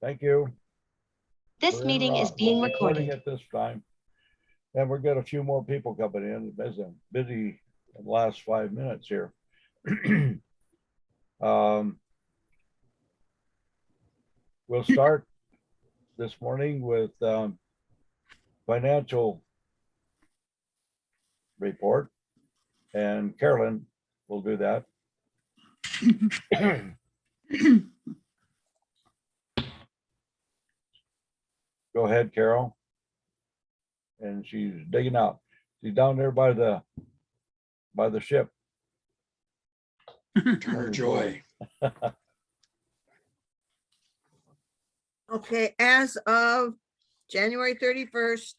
Thank you. This meeting is being recorded. At this time. And we've got a few more people coming in. It's been busy in the last 5 minutes here. We'll start this morning with financial report, and Carolyn will do that. Go ahead, Carol. And she's digging out. She's down there by the ship. To her joy. Okay, as of January 31st,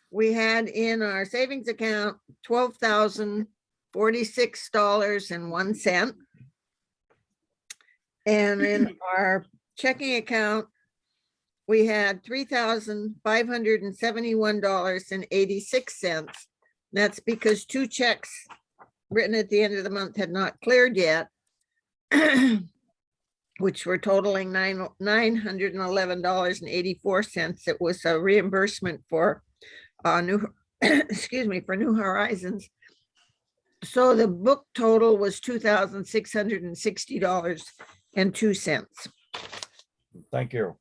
we had in our savings account $12,046.01. And in our checking account, we had $3,571.86. That's because 2 checks written at the end of the month had not cleared yet, which were totaling $911.84. It was a reimbursement for New Horizons. So the book total was $2,660.02. Thank you.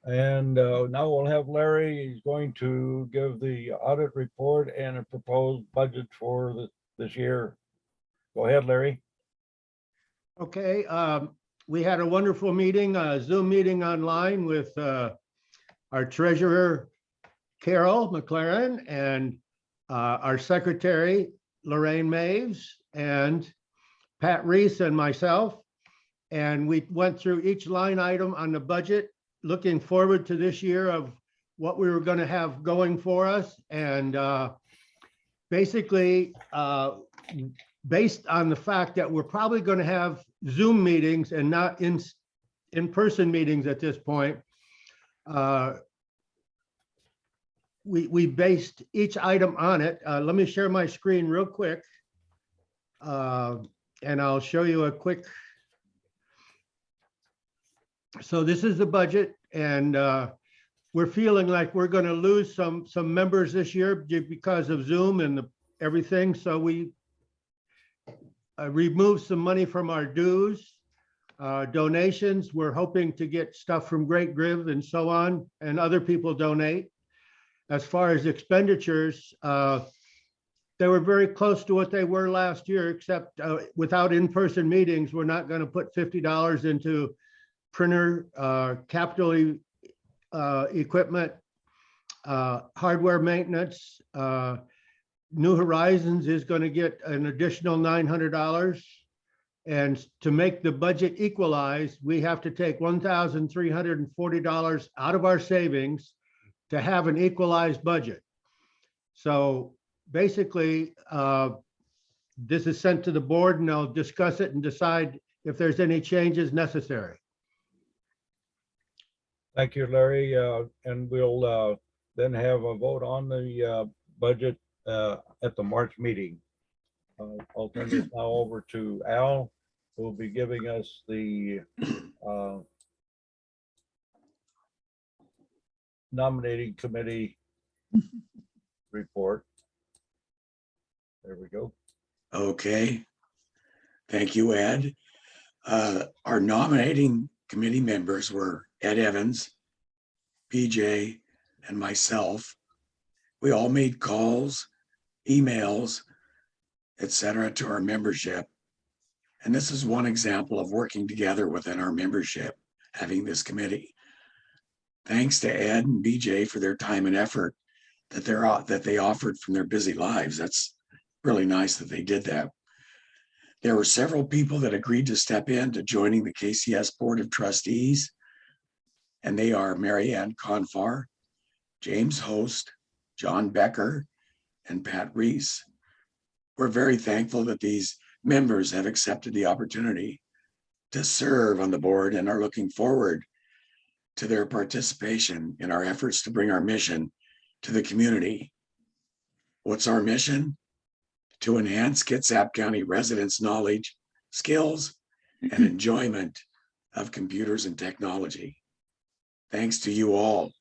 And now we'll have Larry. He's going to give the audit report and a proposed budget for this year. Go ahead, Larry. Okay, we had a wonderful meeting, a Zoom meeting online with our treasurer, Carol McLaren, and our secretary, Lorraine Maves, and Pat Reese and myself. And we went through each line item on the budget, looking forward to this year of what we were going to have going for us. And basically, based on the fact that we're probably going to have Zoom meetings and not in-person meetings at this point, we based each item on it. Let me share my screen real quick, and I'll show you a quick. So this is the budget, and we're feeling like we're going to lose some members this year because of Zoom and everything. So we removed some money from our dues, donations. We're hoping to get stuff from Great Griv and so on, and other people donate. As far as expenditures, they were very close to what they were last year, except without in-person meetings, we're not going to put $50 into printer, capital equipment, hardware maintenance. New Horizons is going to get an additional $900. And to make the budget equalize, we have to take $1,340 out of our savings to have an equalized budget. So basically, this is sent to the board and they'll discuss it and decide if there's any changes necessary. Thank you, Larry. And we'll then have a vote on the budget at the March meeting. I'll turn this now over to Al, who will be giving us the nominating committee report. There we go. Okay. Thank you, Ed. Our nominating committee members were Ed Evans, PJ, and myself. We all made calls, emails, etc. to our membership. And this is one example of working together within our membership, having this committee. Thanks to Ed and BJ for their time and effort that they offered from their busy lives. That's really nice that they did that. There were several people that agreed to step into joining the KCS Board of Trustees, and they are Mary Ann Confar, James Host, John Becker, and Pat Reese. We're very thankful that these members have accepted the opportunity to serve on the board and are looking forward to their participation in our efforts to bring our mission to the community. What's our mission? To enhance Kitsap County residents' knowledge, skills, and enjoyment of computers and technology. thanks to you all.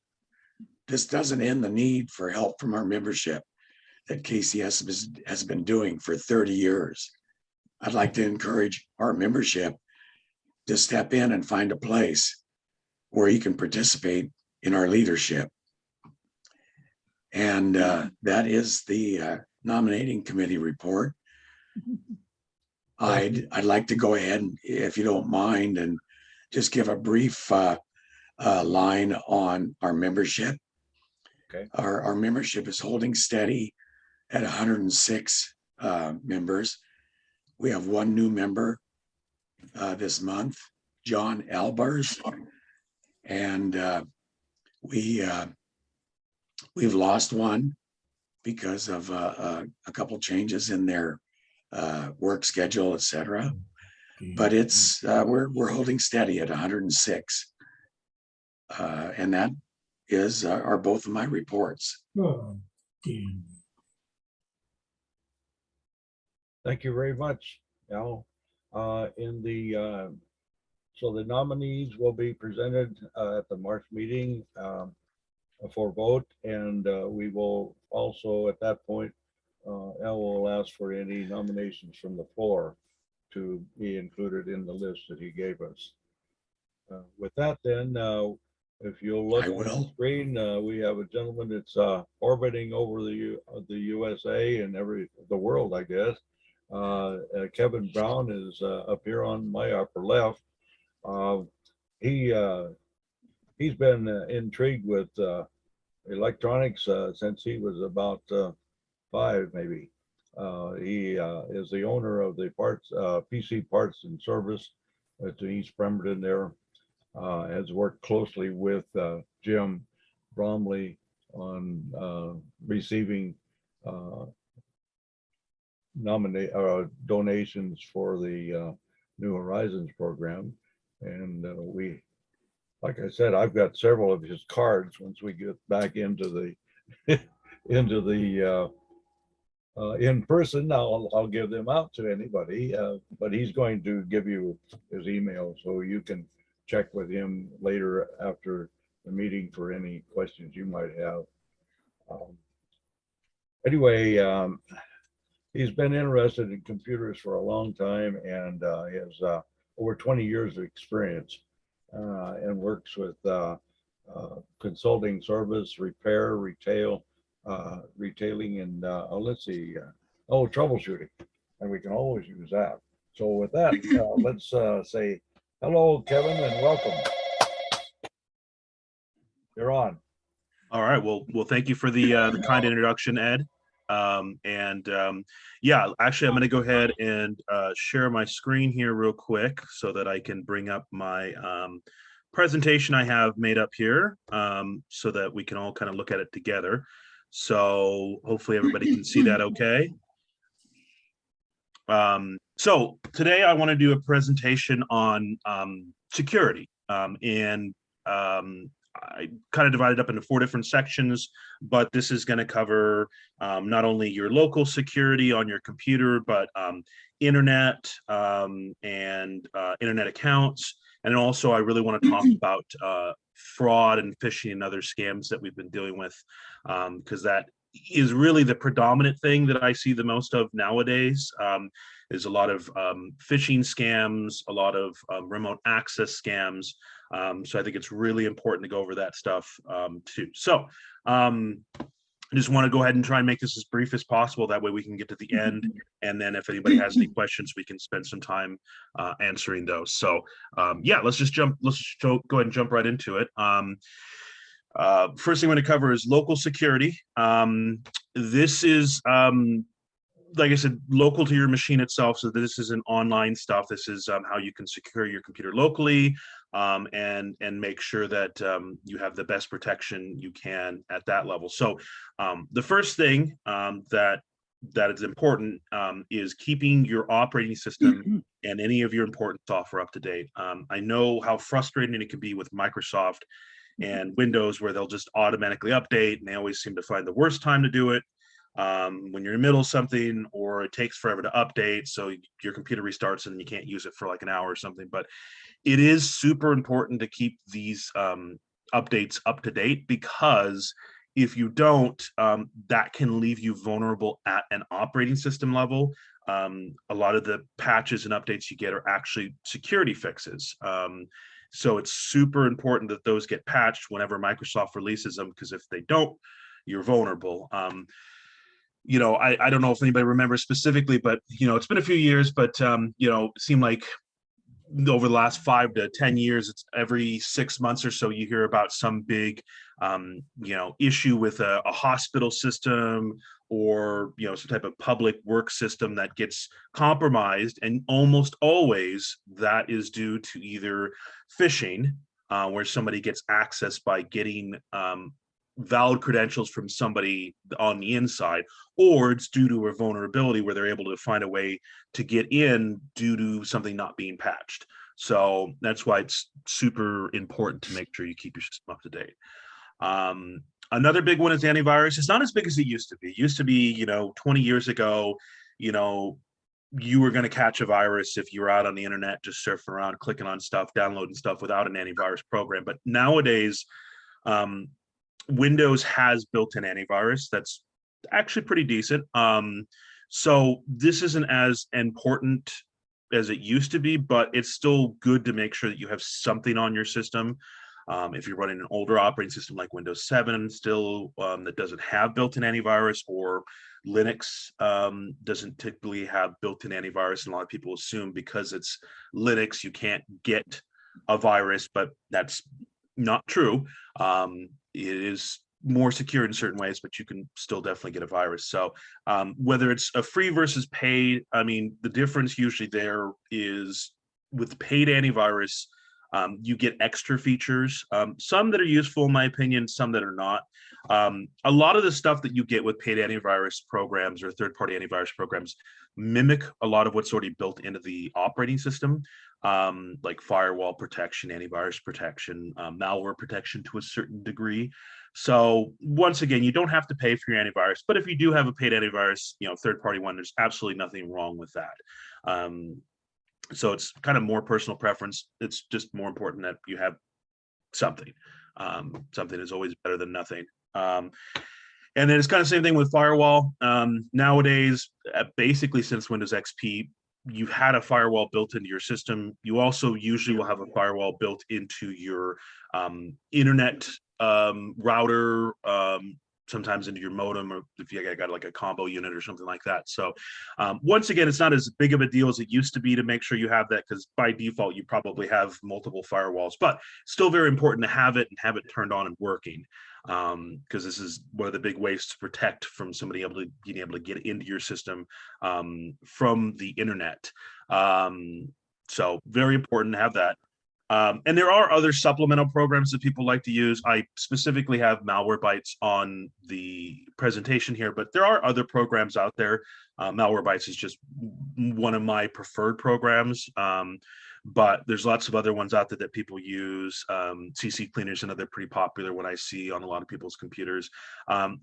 This doesn't end the need for help from our membership that KCS has been doing for 30 years. I'd like to encourage our membership to step in and find a place where you can participate in our leadership. And that is the nominating committee report. I'd like to go ahead, and, if you don't mind, and just give a brief line on our membership. Okay. Our membership is holding steady at 106 members. We have one new member this month, John Albers, and we've lost one because of a couple changes in their work schedule, etc. But it's we're holding steady at 106, and that is are both of my reports. Thank you very much, Al. So the nominees will be presented at the March meeting for vote, and we will also at that point, Al will ask for any nominations from the floor to be included in the list that he gave us. With that, then, if you'll look I on the will. screen, we have a gentleman that's orbiting over the USA and the world, I guess. Kevin Brown is up here on my upper left. He's been intrigued with electronics since he was about 5, maybe. He is the owner of the PC Parts and Service at East Bremerton there. Has worked closely with Jim Bromley on receiving donations for the New Horizons program. And like I said, I've got several of his cards. Once we get back into the in person, I'll give them out to anybody, but he's going to give you his email so you can check with him later after the meeting for any questions you might have. Anyway, he's been interested in computers for a long time, and has over 20 years of experience, and works with consulting service, repair, retailing, and let's see, troubleshooting, and we can always use that. So with that, let's say hello, Kevin, and welcome. You're on. All right. Well, thank you for the kind introduction, Ed. Yeah, actually, I'm going to go ahead and share my screen here real quick so that I can bring up my presentation I have made up here, so that we can all kind of look at it together. So hopefully everybody can see that okay. So today I want to do a presentation on security, I kind of divided up into 4 different sections, but this is going to cover not only your local security on your computer, but internet and internet accounts. And also I really want to talk about fraud and phishing and other scams that we've been dealing with, because that is really the predominant thing that I see the most of nowadays. There's a lot of phishing scams, a lot of remote access scams. So I think it's really important to go over that stuff too. So I just want to go ahead and try and make this as brief as possible. That way we can get to the end. And then if anybody has any questions, we can spend some time answering those. So yeah, let's go ahead and jump right into it. First thing I'm going to cover is local security. This is, like I said, local to your machine itself. So this is an online stuff. This is how you can secure your computer locally, and make sure that you have the best protection you can at that level. So the first thing that is important is keeping your operating system and any of your important software up to date. I know how frustrating it can be with Microsoft and Windows, where they'll just automatically update, and they always seem to find the worst time to do it. When you're in the middle of something, or it takes forever to update, so your computer restarts and you can't use it for like an hour or something. But it is super important to keep these updates up to date, because if you don't, that can leave you vulnerable at an operating system level. A lot of the patches and updates you get are actually security fixes. So it's super important that those get patched whenever Microsoft releases them, because if they don't, you're vulnerable. I don't know if anybody remembers specifically, but it's been a few years, but it seemed like over the last 5 to 10 years, it's every 6 months or so you hear about some big issue with a hospital system, or some type of public work system that gets compromised, and almost always that is due to either phishing, where somebody gets access by getting valid credentials from somebody on the inside, or it's due to a vulnerability where they're able to find a way to get in due to something not being patched. So that's why it's super important to make sure you keep your system up to date. Another big one is antivirus. It's not as big as it used to be. It used to be, 20 years ago, you were going to catch a virus if you were out on the internet, just surfing around, clicking on stuff, downloading stuff without an antivirus program. But nowadays, Windows has built-in antivirus that's actually pretty decent. So this isn't as important as it used to be, but it's still good to make sure that you have something on your system. If you're running an older operating system like Windows 7 still, that doesn't have built-in antivirus, or Linux doesn't typically have built-in antivirus, and a lot of people assume because it's Linux you can't get a virus, but that's not true. It is more secure in certain ways, but you can still definitely get a virus. So whether it's a free versus paid, the difference usually there is with paid antivirus, you get extra features, some that are useful in my opinion, some that are not. A lot of the stuff that you get with paid antivirus programs or third-party antivirus programs mimic a lot of what's already built into the operating system, like firewall protection, antivirus protection, malware protection to a certain degree. So once again, you don't have to pay for your antivirus, but if you do have a paid antivirus, third-party one, there's absolutely nothing wrong with that. So it's kind of more personal preference. It's just more important that you have something. Something is always better than nothing. And then it's kind of the same thing with firewall. Nowadays, basically since Windows XP, you've had a firewall built into your system. You also usually will have a firewall built into your internet router, sometimes into your modem, or if you got like a combo unit or something like that. So once again, it's not as big of a deal as it used to be to make sure you have that, because by default you probably have multiple firewalls, but still very important to have it and have it turned on and working, because this is one of the big ways to protect from somebody being able to get into your system from the internet. So very important to have that. And there are other supplemental programs that people like to use. I specifically have Malwarebytes on the presentation here, but there are other programs out there. Malwarebytes is just one of my preferred programs, but there's lots of other ones out there that people use. CC Cleaner is another pretty popular one I see on a lot of people's computers.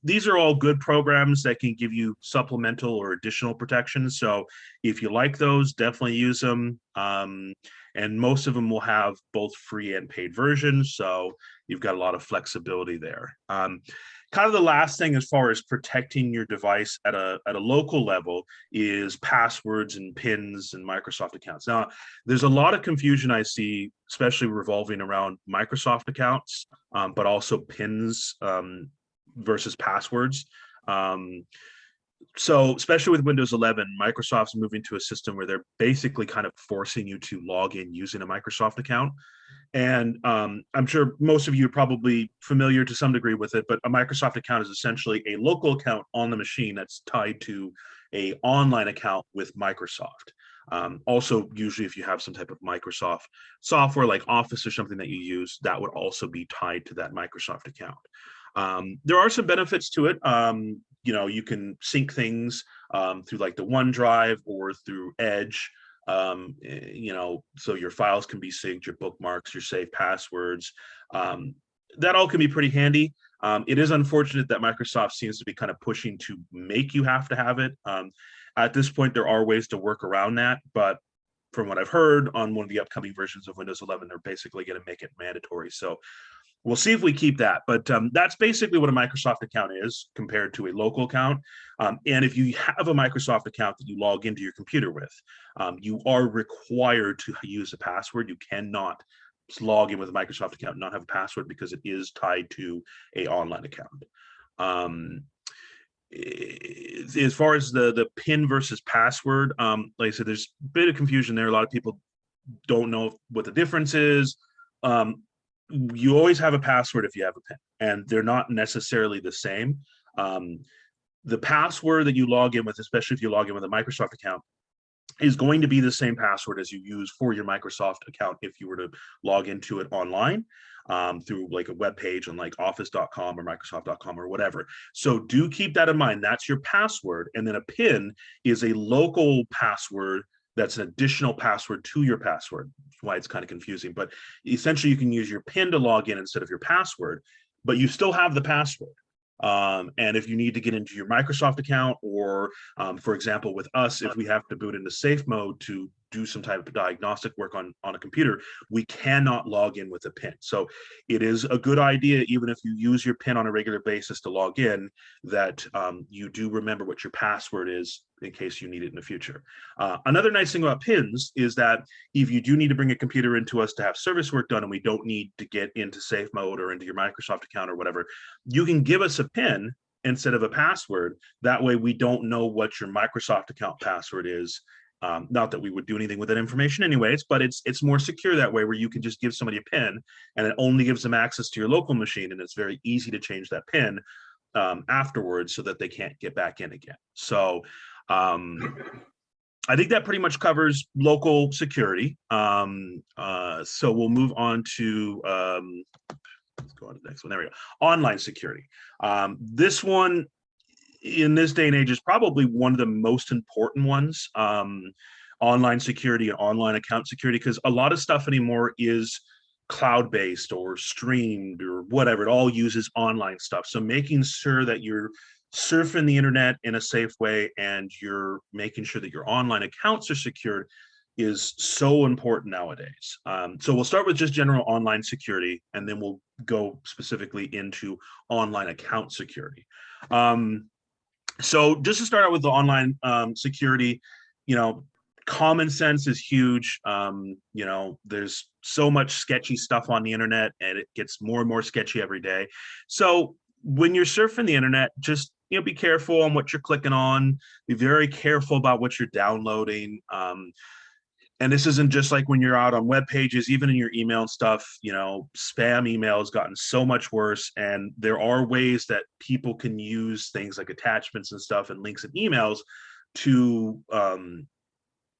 These are all good programs that can give you supplemental or additional protections. So if you like those, definitely use them. And most of them will have both free and paid versions, so you've got a lot of flexibility there. Kind of the last thing as far as protecting your device at a local level is passwords and PINs and Microsoft accounts. Now, there's a lot of confusion I see, especially revolving around Microsoft accounts, but also PINs versus passwords. So especially with Windows 11, Microsoft's moving to a system where they're basically kind of forcing you to log in using a Microsoft account. And I'm sure most of you are probably familiar to some degree with it, but a Microsoft account is essentially a local account on the machine that's tied to an online account with Microsoft. Also, usually if you have some type of Microsoft software like Office or something that you use, that would also be tied to that Microsoft account. There are some benefits to it. You can sync things through like the OneDrive or through Edge, so your files can be synced, your bookmarks, your saved passwords. That all can be pretty handy. It is unfortunate that Microsoft seems to be kind of pushing to make you have to have it. At this point, there are ways to work around that, but from what I've heard on one of the upcoming versions of Windows 11, they're basically going to make it mandatory. So we'll see if we keep that, but that's basically what a Microsoft account is compared to a local account. And if you have a Microsoft account that you log into your computer with, you are required to use a password. You cannot log in with a Microsoft account and not have a password because it is tied to a online account. As far as the PIN versus password, like I said, there's a bit of confusion there. A lot of people don't know what the difference is. You always have a password if you have a PIN, and they're not necessarily the same. The password that you log in with, especially if you log in with a Microsoft account, is going to be the same password as you use for your Microsoft account if you were to log into it online through like a web page on like office.com or microsoft.com or whatever. So do keep that in mind. That's your password. And then a PIN is a local password that's an additional password to your password. That's why it's kind of confusing. But essentially, you can use your PIN to log in instead of your password, but you still have the password. And if you need to get into your Microsoft account, or for example, with us, if we have to boot into safe mode to do some type of diagnostic work on a computer, we cannot log in with a PIN. So it is a good idea, even if you use your PIN on a regular basis to log in, that you do remember what your password is in case you need it in the future. Another nice thing about PINs is that if you do need to bring a computer into us to have service work done and we don't need to get into safe mode or into your Microsoft account or whatever, you can give us a PIN instead of a password. That way we don't know what your Microsoft account password is. Not that we would do anything with that information anyways, but it's more secure that way, where you can just give somebody a PIN and it only gives them access to your local machine, and it's very easy to change that PIN afterwards so that they can't get back in again. So I think that pretty much covers local security. So we'll move on to let's go on to the next one. There we go. Online security. This one, in this day and age, is probably one of the most important ones, online security and online account security, because a lot of stuff anymore is cloud-based or streamed or whatever. It all uses online stuff. So making sure that you're surfing the internet in a safe way and you're making sure that your online accounts are secured is so important nowadays. So we'll start with just general online security, and then we'll go specifically into online account security. So just to start out with the online security, common sense is huge. There's so much sketchy stuff on the internet, and it gets more and more sketchy every day. So when you're surfing the internet, just be careful on what you're clicking on. Be very careful about what you're downloading. And this isn't just like when you're out on web pages, even in your email and stuff, spam email has gotten so much worse. And there are ways that people can use things like attachments and stuff and links and emails to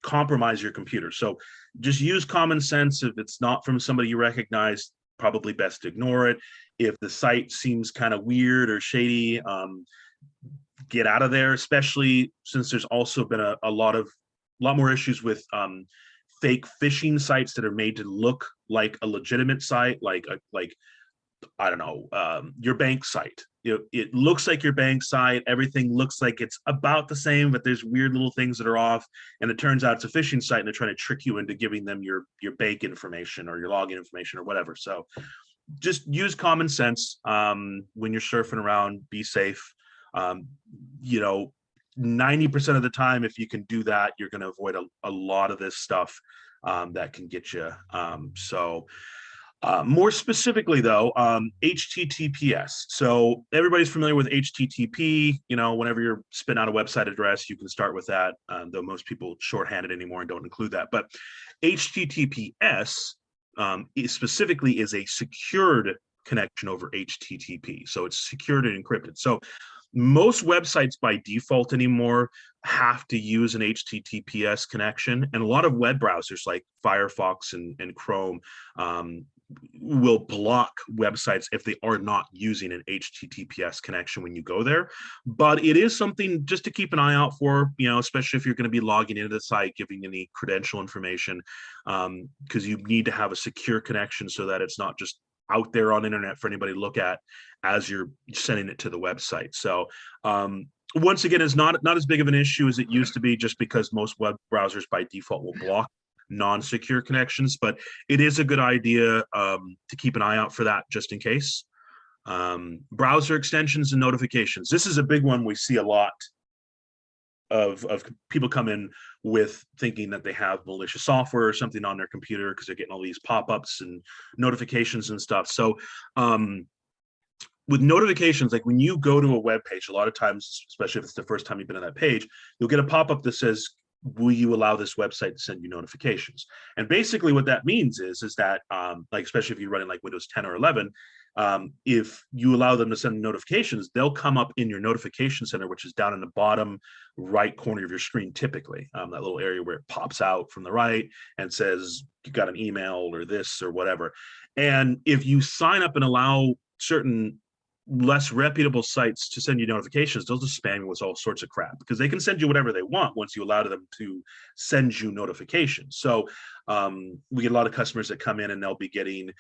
compromise your computer. So just use common sense. If it's not from somebody you recognize, probably best to ignore it. If the site seems kind of weird or shady, get out of there, especially since there's also been a lot more issues with fake phishing sites that are made to look like a legitimate site, like I don't know, your bank site. It looks like your bank site. Everything looks like it's about the same, but there's weird little things that are off. And it turns out it's a phishing site, and they're trying to trick you into giving them your bank information or your login information or whatever. So just use common sense when you're surfing around. Be safe. 90% of the time, if you can do that, you're going to avoid a lot of this stuff that can get you. More specifically, though, HTTPS. So everybody's familiar with HTTP. Whenever you're spitting out a website address, you can start with that, though most people shorthand it anymore and don't include that. But HTTPS specifically is a secured connection over HTTP. So it's secured and encrypted. So most websites by default anymore have to use an HTTPS connection, and a lot of web browsers like Firefox and Chrome will block websites if they are not using an HTTPS connection when you go there. But it is something just to keep an eye out for, especially if you're going to be logging into the site, giving any credential information, because you need to have a secure connection so that it's not just out there on the internet for anybody to look at as you're sending it to the website. So once again, it's not as big of an issue as it used to be, just because most web browsers by default will block non-secure connections, but it is a good idea to keep an eye out for that just in case. Browser extensions and notifications. This is a big one we see a lot of people come in with thinking that they have malicious software or something on their computer because they're getting all these pop-ups and notifications and stuff. So with notifications, like when you go to a web page, a lot of times, especially if it's the first time you've been on that page, you'll get a pop-up that says, will you allow this website to send you notifications? And basically what that means is that like, especially if you're running like Windows 10 or 11, if you allow them to send notifications, they'll come up in your notification center, which is down in the bottom right corner of your screen, typically, that little area where it pops out from the right and says, you got an email or this or whatever. And if you sign up and allow certain less reputable sites to send you notifications, they'll just spam you with all sorts of crap because they can send you whatever they want once you allow them to send you notifications. So we get a lot of customers that come in and they'll be getting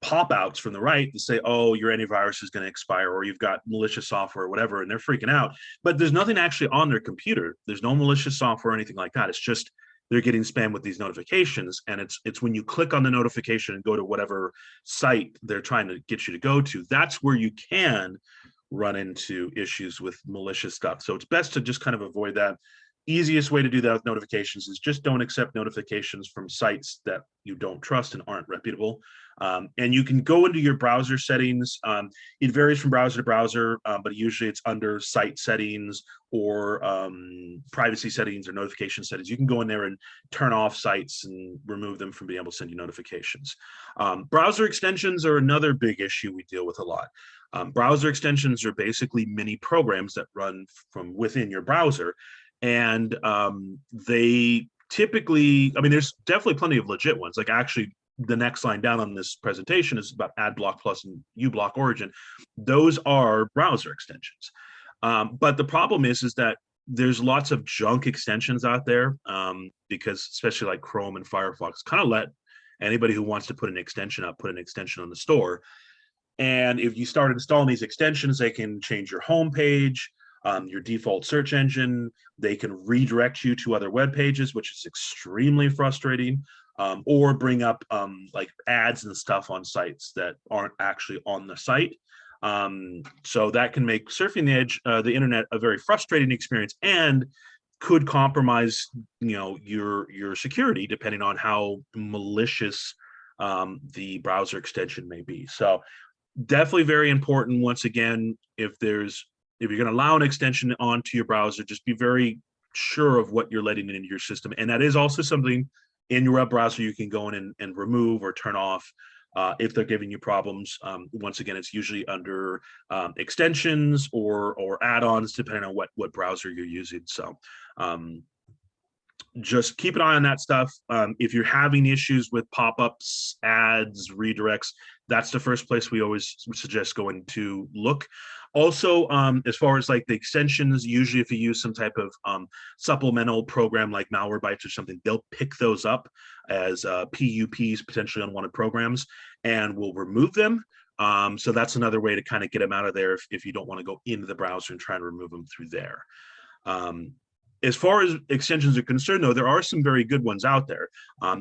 pop-outs from the right to say, oh, your antivirus is going to expire or you've got malicious software or whatever, and they're freaking out. But there's nothing actually on their computer. There's no malicious software or anything like that. It's just they're getting spammed with these notifications. And it's when you click on the notification and go to whatever site they're trying to get you to go to, that's where you can run into issues with malicious stuff. So it's best to just kind of avoid that. Easiest way to do that with notifications is just don't accept notifications from sites that you don't trust and aren't reputable. And you can go into your browser settings. It varies from browser to browser, but usually it's under site settings or privacy settings or notification settings. You can go in there and turn off sites and remove them from being able to send you notifications. Browser extensions are another big issue we deal with a lot. Browser extensions are basically mini programs that run from within your browser. And they typically, I mean, there's definitely plenty of legit ones. Like actually, the next line down on this presentation is about AdBlock Plus and uBlock Origin. Those are browser extensions. But the problem is that there's lots of junk extensions out there because especially like Chrome and Firefox kind of let anybody who wants to put an extension up, put an extension on the store. And if you start installing these extensions, they can change your home page, your default search engine. They can redirect you to other web pages, which is extremely frustrating, or bring up like ads and stuff on sites that aren't actually on the site. So that can make surfing the internet a very frustrating experience and could compromise, you know, your security depending on how malicious the browser extension may be. So definitely very important. Once again, if you're going to allow an extension onto your browser, just be very sure of what you're letting into your system. And that is also something in your web browser you can go in and remove or turn off if they're giving you problems. Once again, it's usually under extensions or add-ons, depending on what browser you're using. So just keep an eye on that stuff. If you're having issues with pop-ups, ads, redirects, that's the first place we always suggest going to look. Also, as far as like the extensions, usually if you use some type of supplemental program like Malwarebytes or something, they'll pick those up as PUPs, potentially unwanted programs, and will remove them. So that's another way to kind of get them out of there if you don't want to go into the browser and try and remove them through there. As far as extensions are concerned, though, there are some very good ones out there.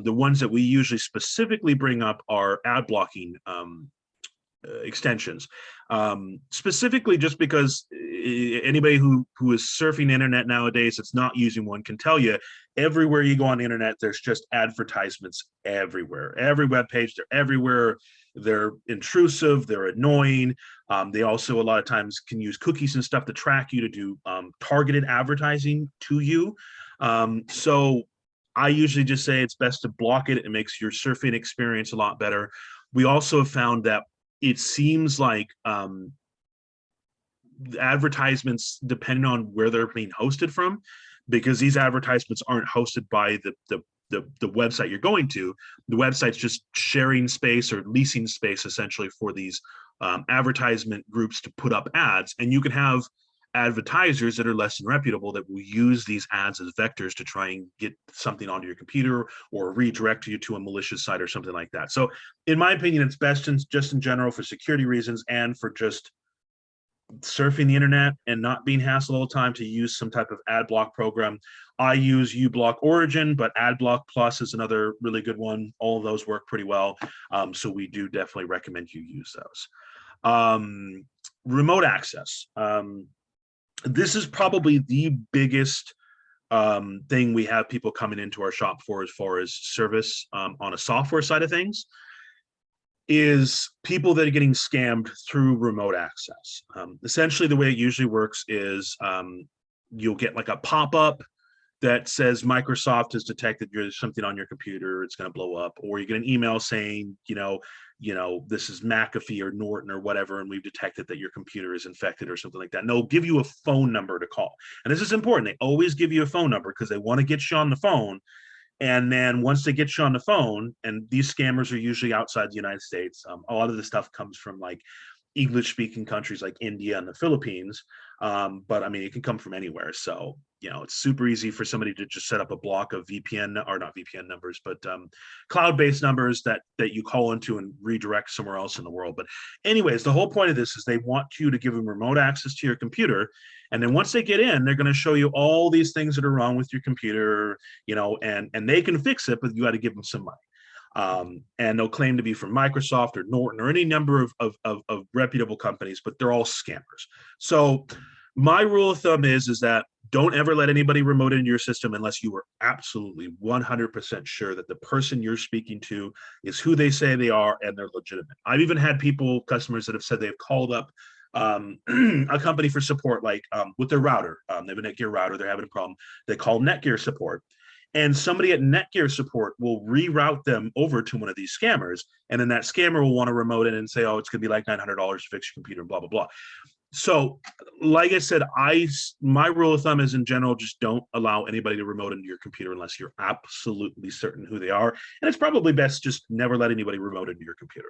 The ones that we usually specifically bring up are ad blocking extensions, specifically just because anybody who is surfing the internet nowadays that's not using one can tell you everywhere you go on the internet, there's just advertisements everywhere. Every web page, they're everywhere. They're intrusive, they're annoying. They also a lot of times can use cookies and stuff to track you to do targeted advertising to you. So I usually just say it's best to block it. It makes your surfing experience a lot better. We also have found that it seems like advertisements, depending on where they're being hosted from, because these advertisements aren't hosted by the website you're going to. The website's just sharing space or leasing space essentially for these advertisement groups to put up ads. And you can have advertisers that are less than reputable that will use these ads as vectors to try and get something onto your computer or redirect you to a malicious site or something like that. So in my opinion, it's best just in general for security reasons and for just surfing the internet and not being hassled all the time, to use some type of ad block program. I use uBlock Origin, but AdBlock Plus is another really good one. All of those work pretty well. So we do definitely recommend you use those. Remote access. This is probably the biggest thing we have people coming into our shop for as far as service on a software side of things, is people that are getting scammed through remote access. Essentially, the way it usually works is you'll get like a pop-up that says Microsoft has detected there's something on your computer, it's going to blow up, or you get an email saying, this is McAfee or Norton or whatever, and we've detected that your computer is infected or something like that. And they'll give you a phone number to call. And this is important. They always give you a phone number because they want to get you on the phone. And then once they get you on the phone, and these scammers are usually outside the United States, a lot of the stuff comes from like English speaking countries like India and the Philippines. But I mean, it can come from anywhere. So, it's super easy for somebody to just set up a block of VPN, or not VPN numbers, but cloud-based numbers that you call into and redirect somewhere else in the world. But anyways, the whole point of this is they want you to give them remote access to your computer. And then once they get in, they're going to show you all these things that are wrong with your computer, and they can fix it, but you got to give them some money. And they'll claim to be from Microsoft or Norton or any number of reputable companies, but they're all scammers. So my rule of thumb is that don't ever let anybody remote into your system unless you are absolutely 100% sure that the person you're speaking to is who they say they are and they're legitimate. I've even had customers that have said they've called up a company for support, like with their router. They have a Netgear router, they're having a problem. They call Netgear support. And somebody at Netgear support will reroute them over to one of these scammers. And then that scammer will want to remote in and say, oh, it's going to be like $900 to fix your computer and blah, blah, blah. So like I said, my rule of thumb is in general, just don't allow anybody to remote into your computer unless you're absolutely certain who they are. And it's probably best just never let anybody remote into your computer.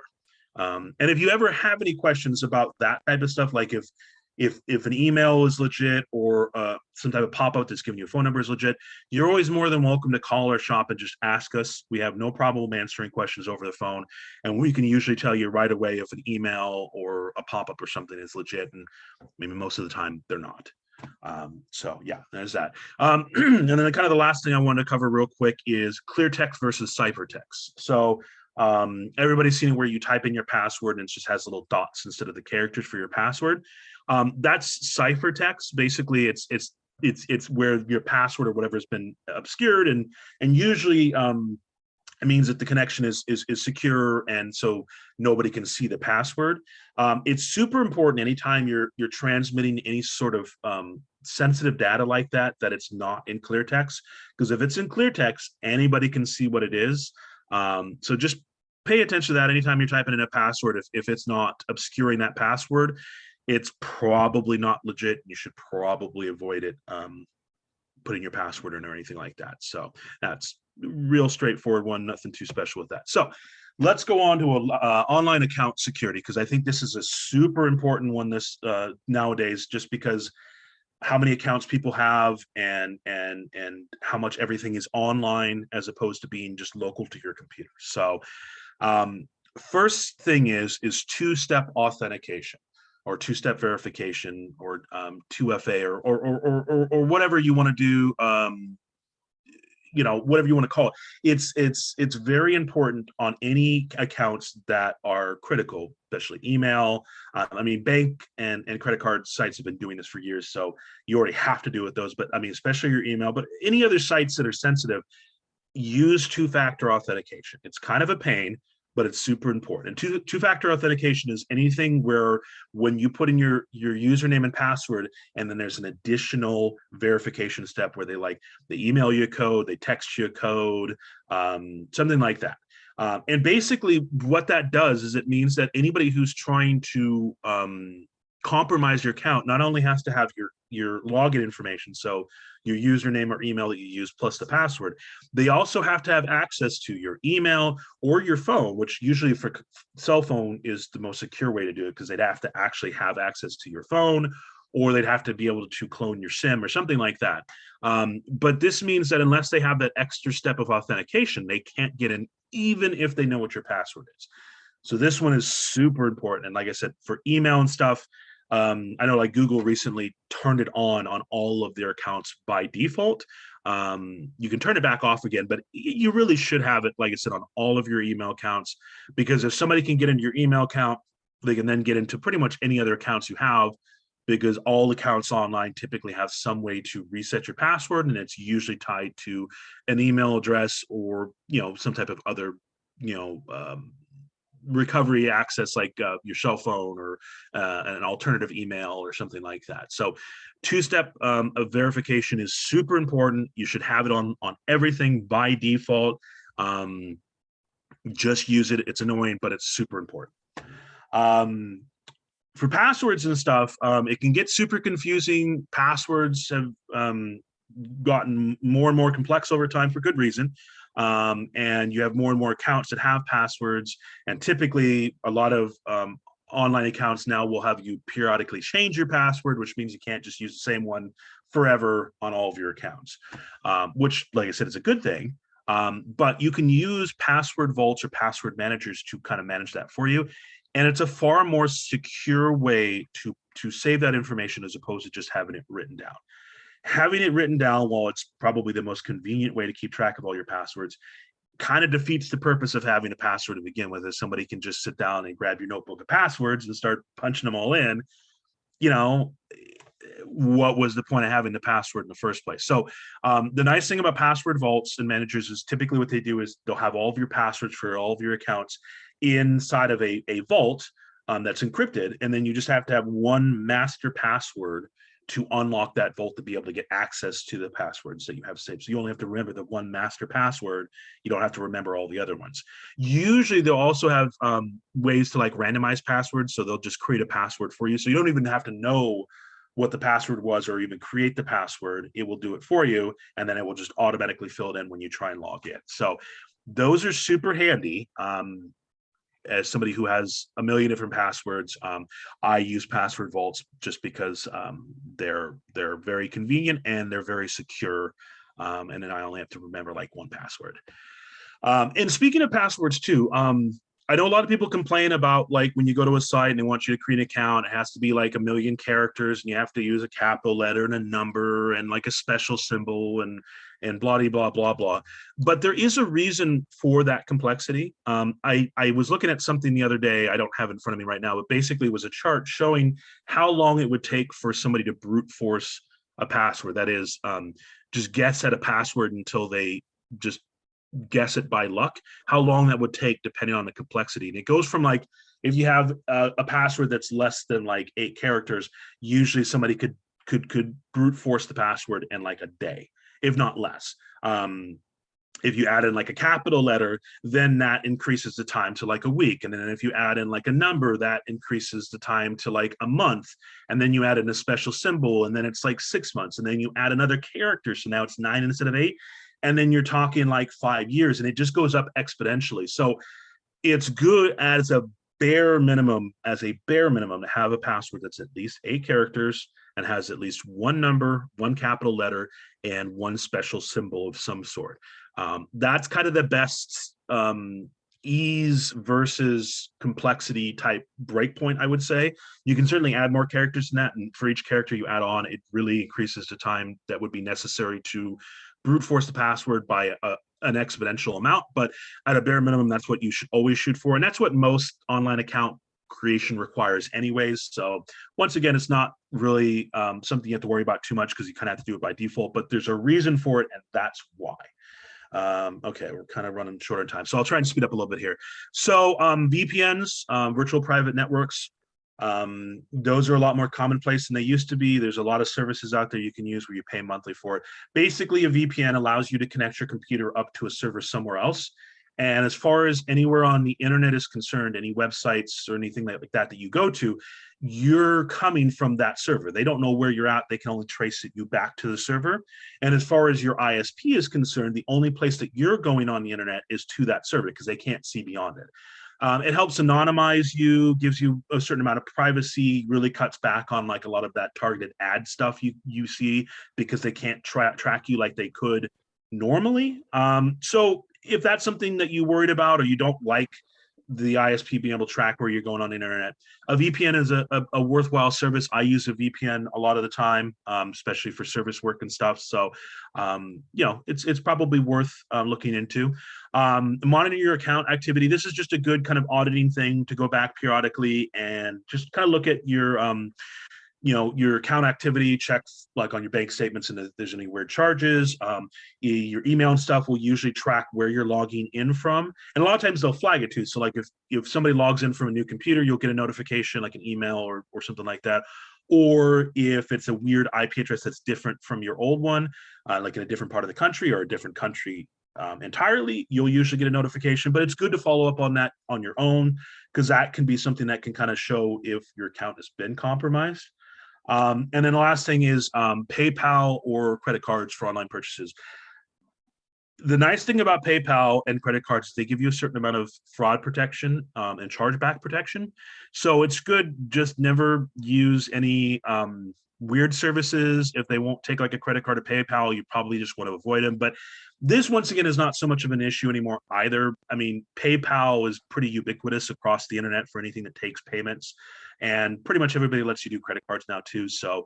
And if you ever have any questions about that type of stuff, like if an email is legit or some type of pop-up that's giving you a phone number is legit, you're always more than welcome to call our shop and just ask us. We have no problem answering questions over the phone, and we can usually tell you right away if an email or a pop-up or something is legit, and maybe most of the time they're not. So yeah, there's that. And then kind of the last thing I wanted to cover real quick is clear text versus ciphertext. So everybody's seen where you type in your password and it just has little dots instead of the characters for your password. That's ciphertext. Basically, it's where your password or whatever has been obscured, and usually it means that the connection is secure, and so nobody can see the password. It's super important anytime you're transmitting any sort of sensitive data like that it's not in clear text, because if it's in clear text, anybody can see what it is. So just pay attention to that anytime you're typing in a password. If it's not obscuring that password, it's probably not legit. You should probably avoid it, putting your password in or anything like that. So that's real straightforward one, nothing too special with that. So let's go on to online account security, because I think this is a super important one nowadays, just because how many accounts people have and how much everything is online as opposed to being just local to your computer. So first thing is two-step authentication, or two-step verification, or 2FA, or whatever you want to do, whatever you want to call it. It's very important on any accounts that are critical, especially email. Bank and credit card sites have been doing this for years, so you already have to do with those. But especially your email, but any other sites that are sensitive, use two-factor authentication. It's kind of a pain, but it's super important. And two-factor authentication is anything where when you put in your username and password, and then there's an additional verification step where they email you a code, they text you a code, something like that. And basically what that does is it means that anybody who's trying to compromise your account not only has to have your login information, so your username or email that you use plus the password, they also have to have access to your email or your phone, which usually for cell phone is the most secure way to do it, because they'd have to actually have access to your phone, or they'd have to be able to clone your SIM or something like that. But this means that unless they have that extra step of authentication, they can't get in, even if they know what your password is. So this one is super important. And like I said, for email and stuff, I know like Google recently turned it on all of their accounts by default. You can turn it back off again, but you really should have it, like I said, on all of your email accounts, because if somebody can get into your email account, they can then get into pretty much any other accounts you have, because all accounts online typically have some way to reset your password, and it's usually tied to an email address or, you know, some type of other, you know, recovery access, like your cell phone or an alternative email or something like that. So two-step of verification is super important. You should have it on everything by default. Just use it. It's annoying, but it's super important. For passwords and stuff, it can get super confusing. Passwords have gotten more and more complex over time for good reason. And you have more and more accounts that have passwords. And typically a lot of online accounts now will have you periodically change your password, which means you can't just use the same one forever on all of your accounts, which, like I said, is a good thing. But you can use password vaults or password managers to kind of manage that for you. And it's a far more secure way to save that information as opposed to just having it written down. Having it written down, while it's probably the most convenient way to keep track of all your passwords, kind of defeats the purpose of having a password to begin with. If somebody can just sit down and grab your notebook of passwords and start punching them all in, you know, what was the point of having the password in the first place? So the nice thing about password vaults and managers is typically what they do is they'll have all of your passwords for all of your accounts inside of a vault that's encrypted. And then you just have to have one master password to unlock that vault to be able to get access to the passwords that you have saved. So you only have to remember the one master password. You don't have to remember all the other ones. Usually they'll also have ways to like randomize passwords. So they'll just create a password for you. So you don't even have to know what the password was or even create the password. It will do it for you. And then it will just automatically fill it in when you try and log in. So those are super handy. As somebody who has a million different passwords, I use password vaults just because they're very convenient and they're very secure. And then I only have to remember like one password. And speaking of passwords too, I know a lot of people complain about like when you go to a site and they want you to create an account, it has to be like 1 million characters and you have to use a capital letter and a number and like a special symbol and blah, blah, blah, blah. But there is a reason for that complexity. I was looking at something the other day, I don't have it in front of me right now, but basically it was a chart showing how long it would take for somebody to brute force a password. That is, just guess at a password until they just guess it by luck, how long that would take depending on the complexity. And it goes from like, if you have a password that's less than like 8 characters, usually somebody could brute force the password in like a day, if not less. If you add in like a capital letter, then that increases the time to like a week. And then if you add in like a number, that increases the time to like a month. And then you add in a special symbol, and then it's like 6 months. And then you add another character. So now it's 9 instead of 8. And then you're talking like 5 years, and it just goes up exponentially. So it's good as a bare minimum to have a password that's at least 8 characters and has at least one number, one capital letter, and one special symbol of some sort. That's kind of the best ease versus complexity type breakpoint, I would say. You can certainly add more characters than that, and for each character you add on, it really increases the time that would be necessary to brute force the password by an exponential amount. But at a bare minimum, that's what you should always shoot for, and that's what most online account creation requires anyways. So once again, it's not really something you have to worry about too much because you kind of have to do it by default, but there's a reason for it, and that's why. Okay, we're kind of running short on time, so I'll try and speed up a little bit here. So VPNs, virtual private networks, those are a lot more commonplace than they used to be. There's a lot of services out there you can use where you pay monthly for it. Basically, a VPN allows you to connect your computer up to a server somewhere else. And as far as anywhere on the internet is concerned, any websites or anything like that you go to, you're coming from that server. They don't know where you're at. They can only trace you back to the server. And as far as your ISP is concerned, the only place that you're going on the internet is to that server because they can't see beyond it. It helps anonymize you, gives you a certain amount of privacy, really cuts back on like a lot of that targeted ad stuff you see because they can't track you like they could normally. So if that's something that you worried about or you don't like the ISP being able to track where you're going on the internet. A VPN is a worthwhile service. I use a VPN a lot of the time, especially for service work and stuff. So, you know, it's probably worth looking into. Monitor your account activity. This is just a good kind of auditing thing to go back periodically and just kind of look at your you know, your account activity, checks like on your bank statements and if there's any weird charges. Your email and stuff will usually track where you're logging in from. And a lot of times they'll flag it too. So like if somebody logs in from a new computer, you'll get a notification like an email or something like that. Or if it's a weird IP address that's different from your old one, like in a different part of the country or a different country entirely, you'll usually get a notification. But it's good to follow up on that on your own, because that can be something that can kind of show if your account has been compromised. And then the last thing is PayPal or credit cards for online purchases. The nice thing about PayPal and credit cards is they give you a certain amount of fraud protection and chargeback protection. So it's good, just never use any weird services. If they won't take like a credit card or PayPal, you probably just want to avoid them. But this, once again, is not so much of an issue anymore either. I mean, PayPal is pretty ubiquitous across the internet for anything that takes payments. And pretty much everybody lets you do credit cards now too. So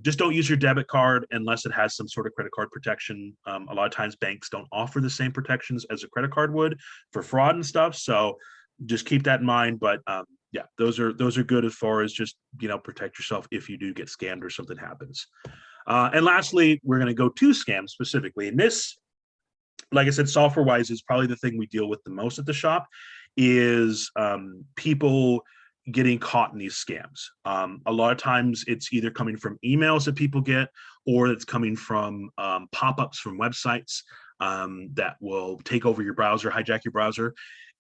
just don't use your debit card unless it has some sort of credit card protection. A lot of times banks don't offer the same protections as a credit card would for fraud and stuff. So just keep that in mind. But yeah, those are good as far as just, you know, protect yourself if you do get scammed or something happens. And lastly, we're going to go to scams specifically. And this, like I said, software-wise is probably the thing we deal with the most at the shop is people getting caught in these scams. A lot of times it's either coming from emails that people get, or it's coming from pop-ups from websites that will take over your browser, hijack your browser.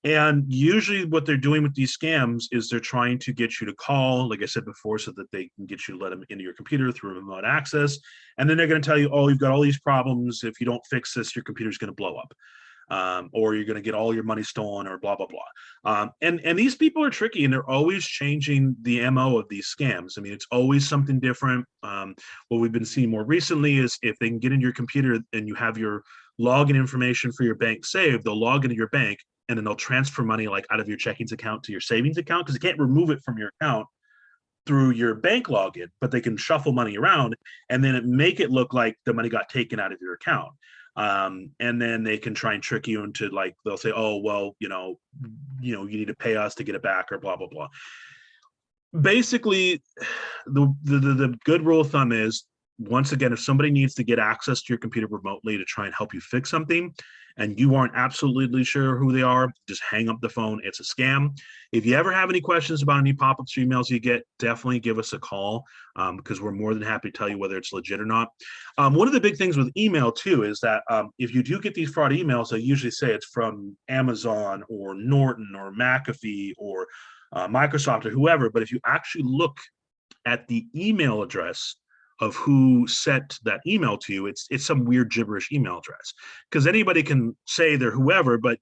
And usually what they're doing with these scams is they're trying to get you to call, like I said before, so that they can get you to let them into your computer through remote access. And then they're going to tell you, oh, you've got all these problems. If you don't fix this, your computer's going to blow up. Or you're going to get all your money stolen or blah, blah, blah. And these people are tricky, and they're always changing the MO of these scams. I mean, it's always something different. What we've been seeing more recently is if they can get into your computer and you have your login information for your bank saved, they'll log into your bank and then they'll transfer money like out of your checkings account to your savings account, because they can't remove it from your account through your bank login, but they can shuffle money around and then make it look like the money got taken out of your account. And then they can try and trick you into, like, they'll say, oh, well, you need to pay us to get it back or blah, blah, blah. Basically, the good rule of thumb is, once again, if somebody needs to get access to your computer remotely to try and help you fix something and you aren't absolutely sure who they are, just hang up the phone. It's a scam. If you ever have any questions about any pop-ups or emails you get, definitely give us a call, because we're more than happy to tell you whether it's legit or not. One of the big things with email too is that if you do get these fraud emails, they usually say it's from Amazon or Norton or McAfee or Microsoft or whoever. But if you actually look at the email address of who sent that email to you, it's some weird gibberish email address, because anybody can say they're whoever, but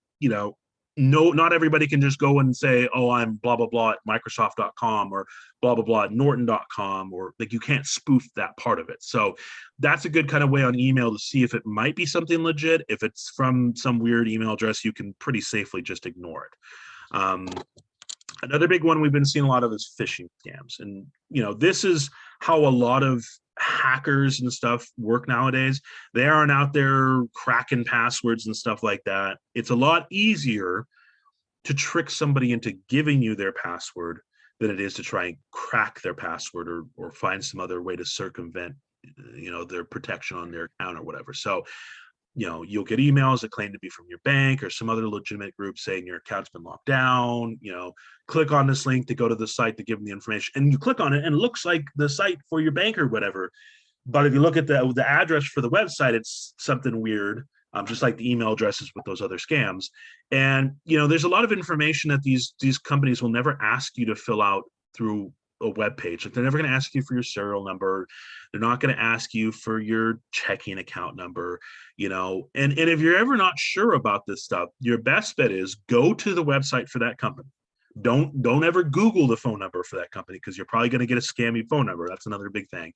not everybody can just go and say, oh, I'm blah blah blah at Microsoft.com or blah blah blah at Norton.com, or like, you can't spoof that part of it. So that's a good kind of way on email to see if it might be something legit. If it's from some weird email address, you can pretty safely just ignore it. Another big one we've been seeing a lot of is phishing scams. And, this is how a lot of hackers and stuff work nowadays. They aren't out there cracking passwords and stuff like that. It's a lot easier to trick somebody into giving you their password than it is to try and crack their password or find some other way to circumvent, their protection on their account or whatever. So, you'll get emails that claim to be from your bank or some other legitimate group saying your account's been locked down. Click on this link to go to the site to give them the information, and you click on it and it looks like the site for your bank or whatever. But if you look at the address for the website, it's something weird, just like the email addresses with those other scams. And there's a lot of information that these companies will never ask you to fill out through a web page. Like, they're never going to ask you for your serial number. They're not going to ask you for your checking account number, and if you're ever not sure about this stuff, your best bet is go to the website for that company. Don't ever Google the phone number for that company, because you're probably going to get a scammy phone number. That's another big thing.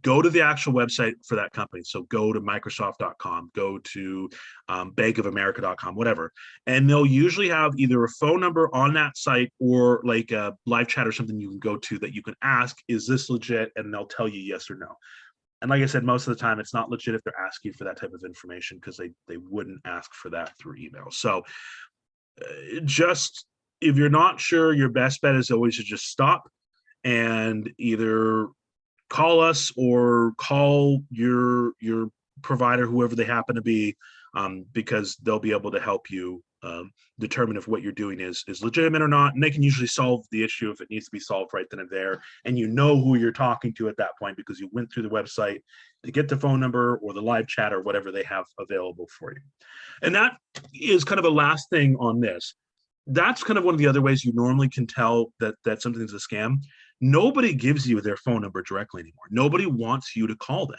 go to the actual website for that company. So go to Microsoft.com, go to bankofamerica.com, whatever. And they'll usually have either a phone number on that site or like a live chat or something you can go to that you can ask, is this legit? And they'll tell you yes or no. And like I said, most of the time it's not legit if they're asking for that type of information, because they wouldn't ask for that through email. So just if you're not sure, your best bet is always to just stop and either call us or call your provider, whoever they happen to be, because they'll be able to help you determine if what you're doing is legitimate or not. And they can usually solve the issue if it needs to be solved right then and there. And you know who you're talking to at that point because you went through the website to get the phone number or the live chat or whatever they have available for you. And that is kind of a last thing on this. That's kind of one of the other ways you normally can tell that something's a scam. Nobody gives you their phone number directly anymore. Nobody wants you to call them.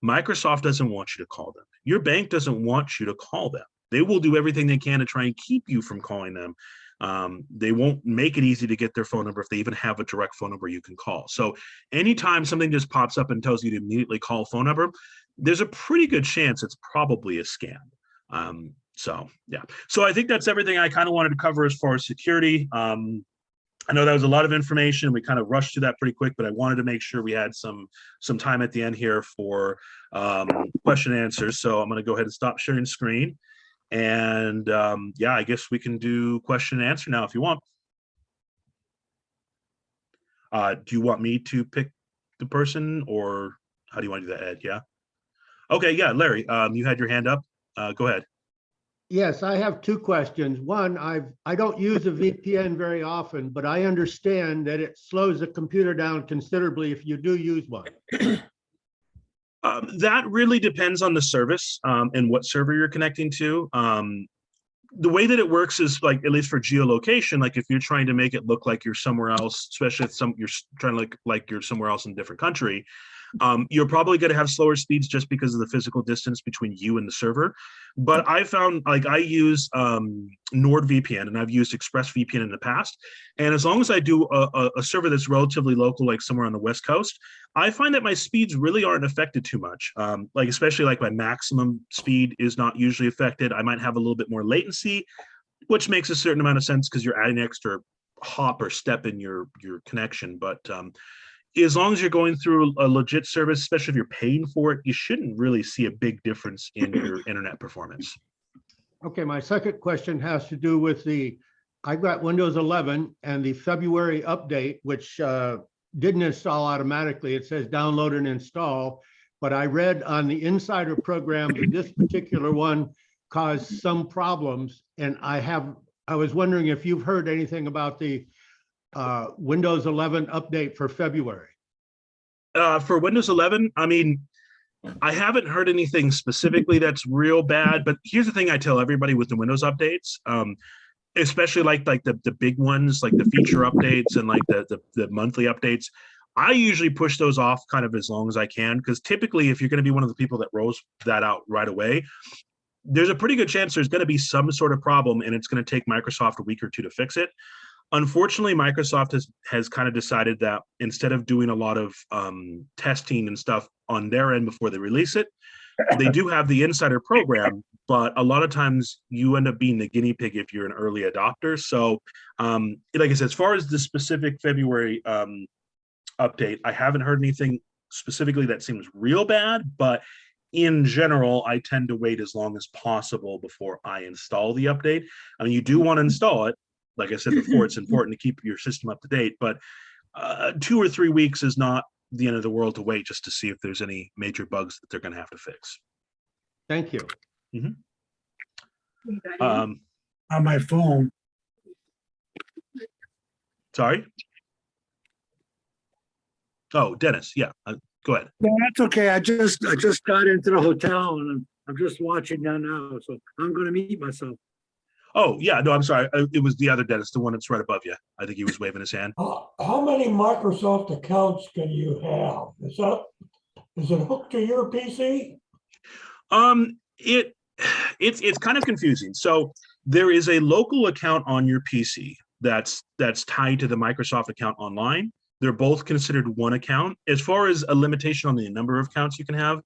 Microsoft doesn't want you to call them. Your bank doesn't want you to call them. They will do everything they can to try and keep you from calling them. They won't make it easy to get their phone number if they even have a direct phone number you can call. So anytime something just pops up and tells you to immediately call a phone number, there's a pretty good chance it's probably a scam. So yeah, so I think that's everything I kind of wanted to cover as far as security. I know that was a lot of information. We kind of rushed through that pretty quick, but I wanted to make sure we had some time at the end here for question and answers. So I'm going to go ahead and stop sharing screen. And yeah, I guess we can do question and answer now if you want. Do you want me to pick the person, or how do you want to do that, Ed? Yeah. Okay. Yeah, Larry, you had your hand up. Go ahead. Yes, I have two questions. One, I don't use a VPN very often, but I understand that it slows the computer down considerably if you do use one. That really depends on the service and what server you're connecting to. The way that it works is, like, at least for geolocation, like if you're trying to make it look like you're somewhere else, especially if you're trying to look like you're somewhere else in a different country, you're probably going to have slower speeds just because of the physical distance between you and the server. But I found, like, I use NordVPN and I've used ExpressVPN in the past. And as long as I do a server that's relatively local, like somewhere on the West Coast, I find that my speeds really aren't affected too much. Like, especially like my maximum speed is not usually affected. I might have a little bit more latency, which makes a certain amount of sense because you're adding an extra hop or step in your connection. But as long as you're going through a legit service, especially if you're paying for it, you shouldn't really see a big difference in your internet performance. Okay, my second question has to do with I've got Windows 11 and the February update, which didn't install automatically. It says download and install, but I read on the insider program that this particular one caused some problems. And I was wondering if you've heard anything about the Windows 11 update for February. For Windows 11, I mean, I haven't heard anything specifically that's real bad, but here's the thing I tell everybody with the Windows updates, especially like the big ones, like the feature updates and like the monthly updates. I usually push those off kind of as long as I can, because typically if you're going to be one of the people that rolls that out right away, there's a pretty good chance there's going to be some sort of problem and it's going to take Microsoft a week or two to fix it. Unfortunately, Microsoft has kind of decided that instead of doing a lot of testing and stuff on their end before they release it, they do have the insider program, but a lot of times you end up being the guinea pig if you're an early adopter. So like I said, as far as the specific February update, I haven't heard anything specifically that seems real bad, but in general, I tend to wait as long as possible before I install the update. I mean, you do want to install it. Like I said before, it's important to keep your system up to date, but 2 or 3 weeks is not the end of the world to wait just to see if there's any major bugs that they're going to have to fix. Thank you. On my phone. Sorry? Oh, Dennis, yeah, go ahead. No, that's okay. I just got into the hotel and I'm just watching that now, so I'm going to mute myself. Oh, yeah, no, I'm sorry. It was the other Dennis, the one that's right above you. I think he was waving his hand. How many Microsoft accounts can you have? Is it hooked to your PC? It's kind of confusing. So there is a local account on your PC that's tied to the Microsoft account online, They're both considered one account. As far as a limitation on the number of accounts you can have,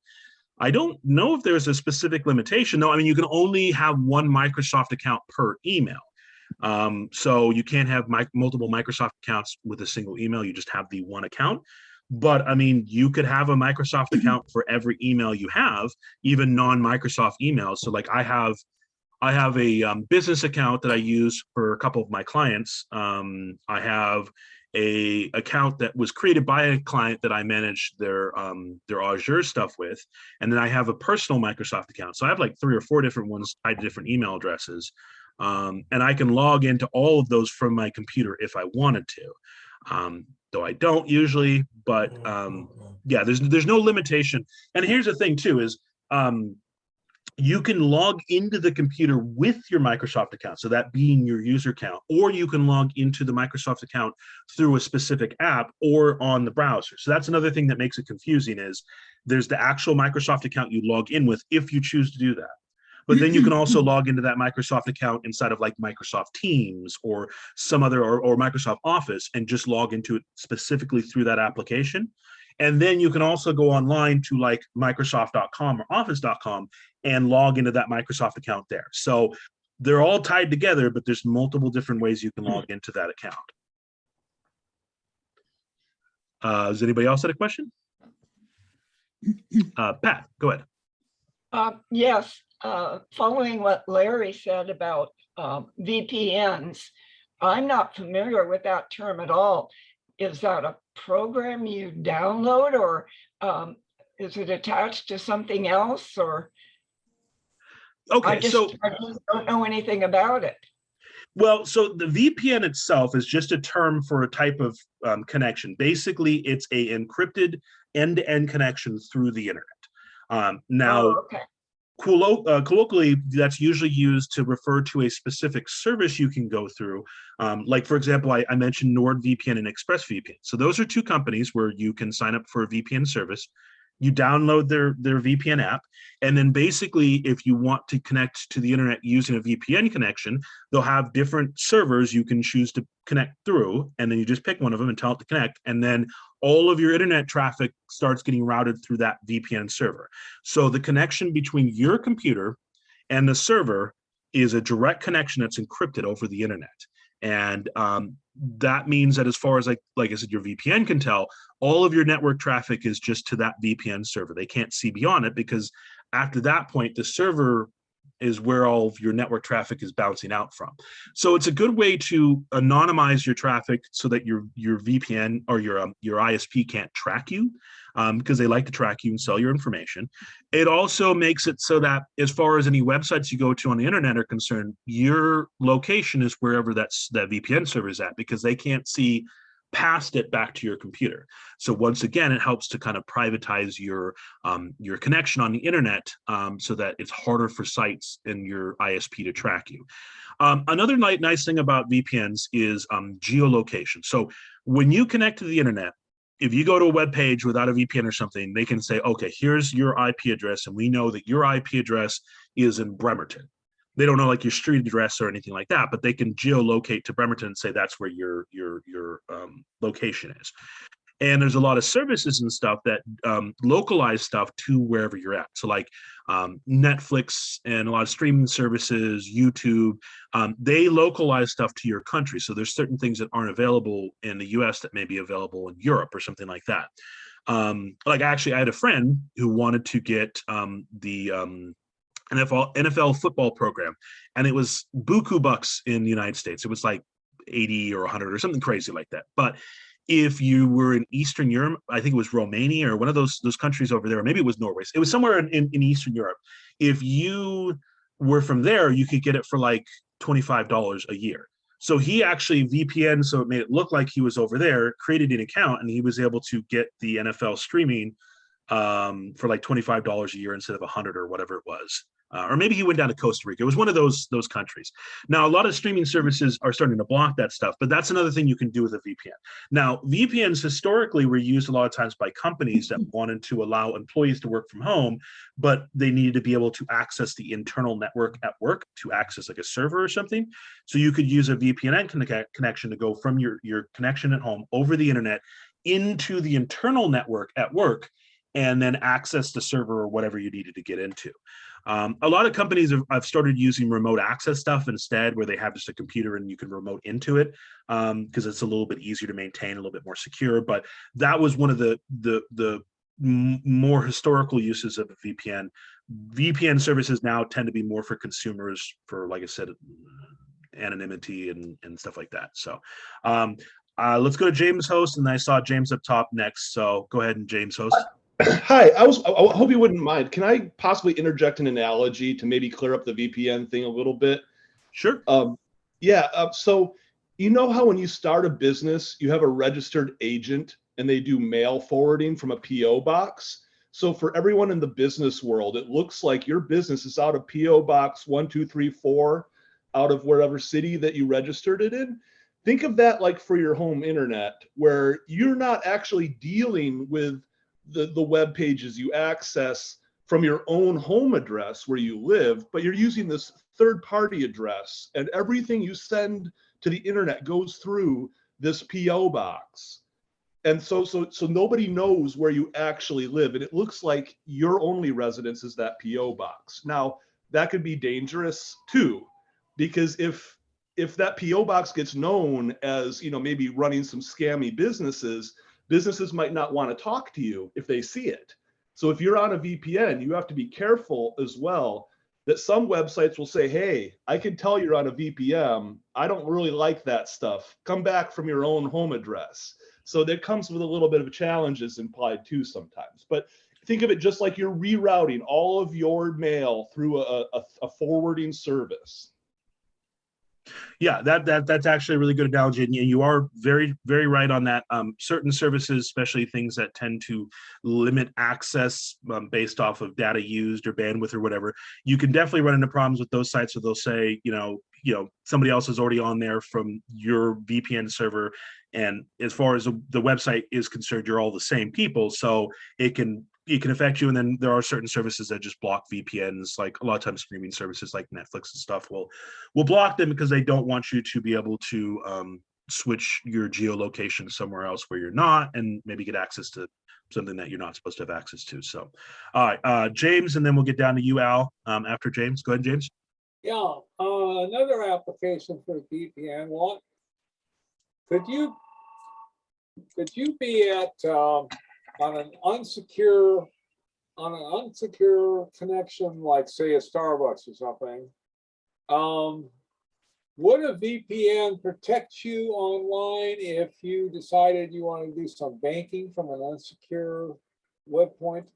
I don't know if there's a specific limitation. No, I mean, you can only have one Microsoft account per email. So you can't have multiple Microsoft accounts with a single email. You just have the one account. But I mean, you could have a Microsoft account for every email you have, even non-Microsoft emails. So like I have a business account that I use for a couple of my clients. I have a account that was created by a client that I manage their Azure stuff with, and then I have a personal Microsoft account. So I have like 3 or 4 different ones tied to different email addresses, and I can log into all of those from my computer if I wanted to. Though I don't usually, but yeah, there's no limitation. And here's the thing too is you can log into the computer with your Microsoft account, so that being your user account, or you can log into the Microsoft account through a specific app or on the browser. So that's another thing that makes it confusing is there's the actual Microsoft account you log in with if you choose to do that. But then you can also log into that Microsoft account inside of like Microsoft Teams or some other or Microsoft Office and just log into it specifically through that application. And then you can also go online to like Microsoft.com or Office.com and log into that Microsoft account there. So they're all tied together, but there's multiple different ways you can log into that account. Does anybody else have a question? Pat, go ahead. Yes, following what Larry said about VPNs, I'm not familiar with that term at all. Is that a program you download, or is it attached to something else, or? Okay, I just don't know anything about it. Well, so the VPN itself is just a term for a type of connection. Basically, it's a encrypted end-to-end connection through the internet. Now, okay. Colloquially, that's usually used to refer to a specific service you can go through. Like, for example, I mentioned NordVPN and ExpressVPN. So those are 2 companies where you can sign up for a VPN service. You download their VPN app, and then basically, if you want to connect to the internet using a VPN connection, they'll have different servers you can choose to connect through, and then you just pick one of them and tell it to connect, and then all of your internet traffic starts getting routed through that VPN server. So the connection between your computer and the server is a direct connection that's encrypted over the internet. And that means that as far as like I said, your VPN can tell, all of your network traffic is just to that VPN server. They can't see beyond it because after that point, the server is where all of your network traffic is bouncing out from. So it's a good way to anonymize your traffic so that your VPN or your ISP can't track you, because they like to track you and sell your information. It also makes it so that as far as any websites you go to on the internet are concerned, your location is wherever that VPN server is at, because they can't see past it back to your computer. So once again, it helps to kind of privatize your connection on the internet, so that it's harder for sites and your ISP to track you. Another nice thing about VPNs is geolocation. So when you connect to the internet, if you go to a web page without a VPN or something, they can say, okay, here's your IP address, and we know that your IP address is in Bremerton. They don't know like your street address or anything like that, but they can geolocate to Bremerton and say that's where your location is. And there's a lot of services and stuff that localize stuff to wherever you're at. So like Netflix and a lot of streaming services, YouTube, they localize stuff to your country. So there's certain things that aren't available in the US that may be available in Europe or something like that. Like actually, I had a friend who wanted to get the NFL football program, and it was buku bucks in the United States. It was like 80 or 100 or something crazy like that. But if you were in Eastern Europe, I think it was Romania or one of those countries over there, or maybe it was Norway. It was somewhere in Eastern Europe. If you were from there, you could get it for like $25 a year. So he actually VPN, so it made it look like he was over there, created an account, and he was able to get the NFL streaming for like $25 a year instead of 100 or whatever it was. or maybe he went down to Costa Rica. It was one of those countries. Now, a lot of streaming services are starting to block that stuff, but that's another thing you can do with a VPN. Now, VPNs historically were used a lot of times by companies that wanted to allow employees to work from home, but they needed to be able to access the internal network at work to access like a server or something. So you could use a VPN connection to go from your connection at home over the internet into the internal network at work, and then access the server or whatever you needed to get into. A lot of companies have started using remote access stuff instead, where they have just a computer and you can remote into it, because it's a little bit easier to maintain, a little bit more secure. But that was one of the more historical uses of a VPN. VPN services now tend to be more for consumers for, like I said, anonymity and stuff like that. So let's go to James Host, and I saw James up top next. So go ahead and James Host. Hi, I hope you wouldn't mind. Can I possibly interject an analogy to maybe clear up the VPN thing a little bit? Sure. So you know how when you start a business, you have a registered agent and they do mail forwarding from a PO box. So for everyone in the business world, it looks like your business is out of PO box 1234 out of wherever city that you registered it in. Think of that like for your home internet, where you're not actually dealing with the web pages you access from your own home address where you live, but you're using this third-party address, and everything you send to the internet goes through this PO box. And so nobody knows where you actually live, and it looks like your only residence is that PO box. Now, that could be dangerous too, because if that PO box gets known as, maybe running some scammy businesses might not want to talk to you if they see it. So if you're on a VPN, you have to be careful as well that some websites will say, hey, I can tell you're on a VPN. I don't really like that stuff. Come back from your own home address. So that comes with a little bit of challenges implied too sometimes. But think of it just like you're rerouting all of your mail through a forwarding service. Yeah, that's actually a really good analogy, and you are very, very right on that. Certain services, especially things that tend to limit access based off of data used or bandwidth or whatever, you can definitely run into problems with those sites where they'll say, somebody else is already on there from your VPN server, and as far as the website is concerned, you're all the same people, so it can affect you. And then there are certain services that just block VPNs, like a lot of times streaming services like Netflix and stuff will block them because they don't want you to be able to switch your geolocation somewhere else where you're not, and maybe get access to something that you're not supposed to have access to. So, all right, James, and then we'll get down to you, Al, after James. Go ahead, James. Yeah, another application for VPN. What could you be at on an unsecure connection, like say a Starbucks or something? Would a VPN protect you online if you decided you want to do some banking from an unsecure web point?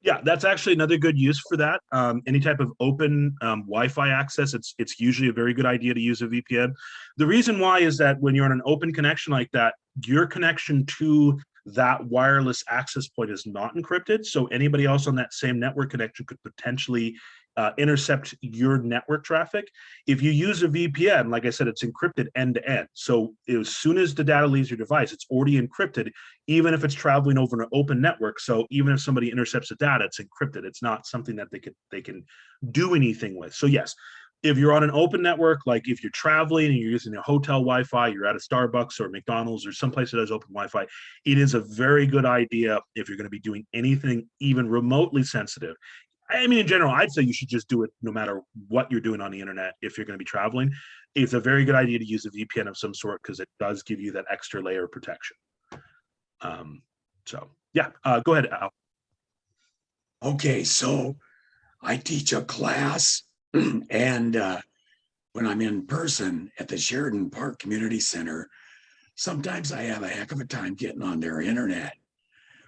Yeah, that's actually another good use for that. Any type of open Wi-Fi access, it's usually a very good idea to use a VPN. The reason why is that when you're on an open connection like that, your connection to that wireless access point is not encrypted. So anybody else on that same network connection could potentially intercept your network traffic. If you use a VPN, like I said, it's encrypted end to end. So as soon as the data leaves your device, it's already encrypted, even if it's traveling over an open network. So even if somebody intercepts the data, it's encrypted. It's not something that they can do anything with. So yes, if you're on an open network, like if you're traveling and you're using a hotel Wi-Fi, you're at a Starbucks or McDonald's or someplace that has open Wi-Fi, it is a very good idea if you're going to be doing anything even remotely sensitive. I mean, in general, I'd say you should just do it no matter what you're doing on the internet. If you're going to be traveling, it's a very good idea to use a VPN of some sort because it does give you that extra layer of protection. So yeah, go ahead, Al. Okay, so I teach a class and when I'm in person at the Sheridan Park Community Center, sometimes I have a heck of a time getting on their internet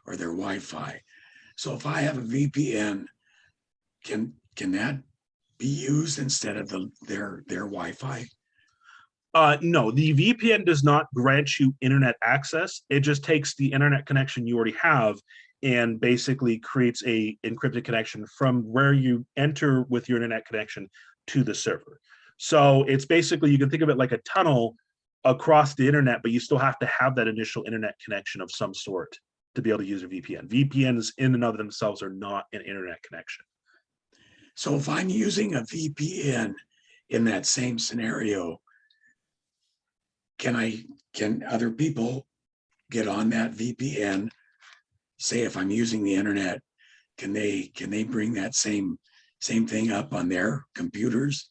or their Wi-Fi. So if I have a VPN, can that be used instead of their Wi-Fi? No, the VPN does not grant you internet access. It just takes the internet connection you already have and basically creates a encrypted connection from where you enter with your internet connection to the server. So it's basically, you can think of it like a tunnel across the internet, but you still have to have that initial internet connection of some sort to be able to use a VPN. VPNs in and of themselves are not an internet connection. So if I'm using a VPN in that same scenario, can other people get on that VPN? Say if I'm using the internet, can they bring that same thing up on their computers?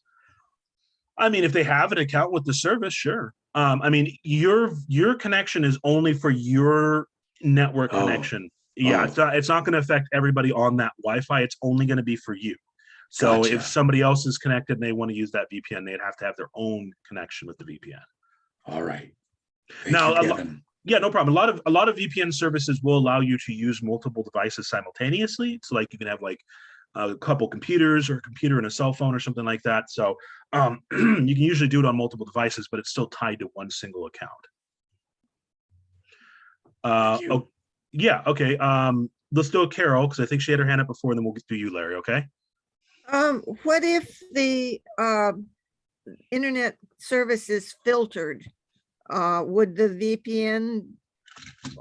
I mean, if they have an account with the service, sure. I mean, your connection is only for your network Oh. connection. Yeah, it's not going to affect everybody on that Wi-Fi. It's only going to be for you. So Gotcha. if somebody else is connected and they want to use that VPN, they'd have to have their own connection with the VPN. All right. Now, Thank you, Kevin. yeah, no problem. A lot of VPN services will allow you to use multiple devices simultaneously. So like you can have like a couple computers or a computer and a cell phone or something like that. So you can usually do it on multiple devices, but it's still tied to one single account. Thank you. Oh, yeah, okay. Let's do a Carol, because I think she had her hand up before, and then we'll get to you, Larry, okay? What if the internet service is filtered? Would the VPN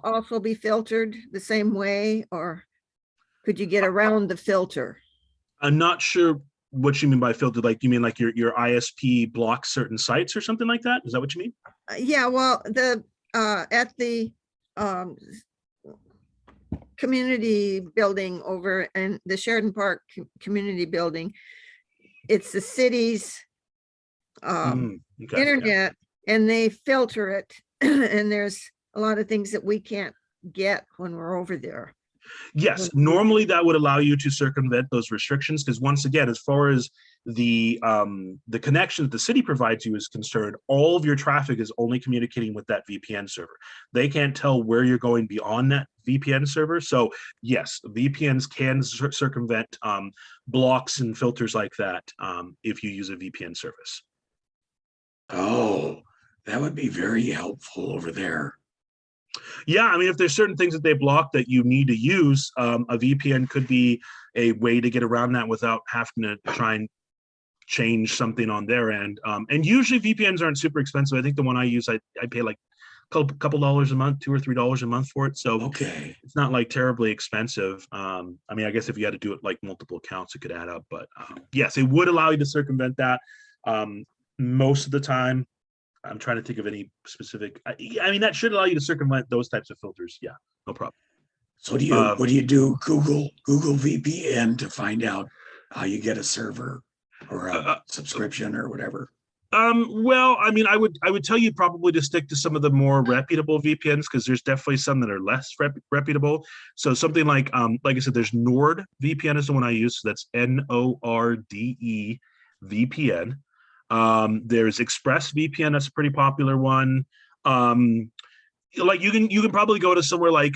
also be filtered the same way, or could you get around the filter? I'm not sure what you mean by filtered. Like, you mean like your ISP blocks certain sites or something like that? Is that what you mean? Yeah, well, at the community building over in the Sheridan Park community building, it's the city's Okay, yeah. internet, and they filter it. And there's a lot of things that we can't get when we're over there. Yes, normally that would allow you to circumvent those restrictions, because once again, as far as the connection that the city provides you is concerned, all of your traffic is only communicating with that VPN server. They can't tell where you're going beyond that VPN server. So yes, VPNs can circumvent blocks and filters like that if you use a VPN service. Oh, that would be very helpful over there. Yeah, I mean, if there's certain things that they block that you need to use, a VPN could be a way to get around that without having to try and change something on their end. And usually VPNs aren't super expensive. I think the one I use, I pay like a couple dollars a month, $2 or $3 a month for it. So Okay. it's not like terribly expensive. I mean, I guess if you had to do it like multiple accounts, it could add up. But yes, it would allow you to circumvent that. Most of the time, I'm trying to think of any specific. I mean, that should allow you to circumvent those types of filters. Yeah, no problem. So what do you do? Google VPN to find out how you get a server or a subscription or whatever. Well, I mean, I would tell you probably to stick to some of the more reputable VPNs, because there's definitely some that are less reputable. So something like I said, there's NordVPN is the one I use. So that's NORDE VPN. There's ExpressVPN, that's a pretty popular one. Like you can probably go to somewhere like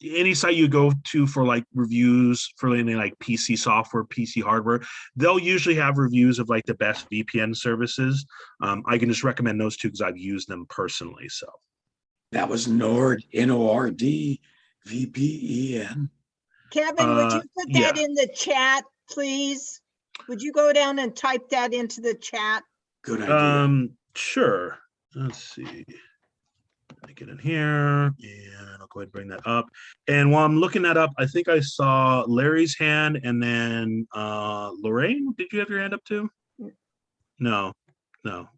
any site you go to for like reviews for any like PC software, PC hardware. They'll usually have reviews of like the best VPN services. I can just recommend those two because I've used them personally. So that was Nord, NORD VPN. Kevin, would you put that in the chat, please? Would you go down and type that into the chat? Good idea. Sure. Let's see. Let me get in here and I'll go ahead and bring that up. And while I'm looking that up, I think I saw Larry's hand and then Lorraine, did you have your hand up too? No,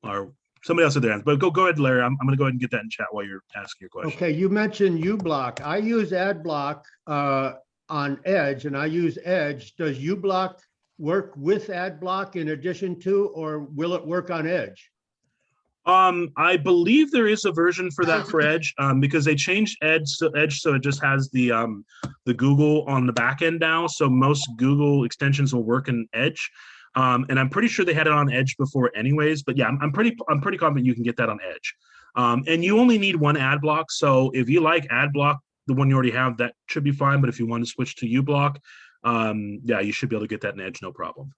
or somebody else had their hands, but go ahead, Larry. I'm going to go ahead and get that in chat while you're asking your question. Okay, you mentioned uBlock. I use AdBlock on Edge, and I use Edge. Does uBlock work with AdBlock in addition to, or will it work on Edge? I believe there is a version for that for Edge, because they changed Edge so it just has the Google on the back end now. So most Google extensions will work in Edge, and I'm pretty sure they had it on Edge before, anyways. But yeah, I'm pretty confident you can get that on Edge, and you only need one AdBlock. So if you like AdBlock, the one you already have, that should be fine. But if you want to switch to uBlock, yeah, you should be able to get that in Edge, no problem.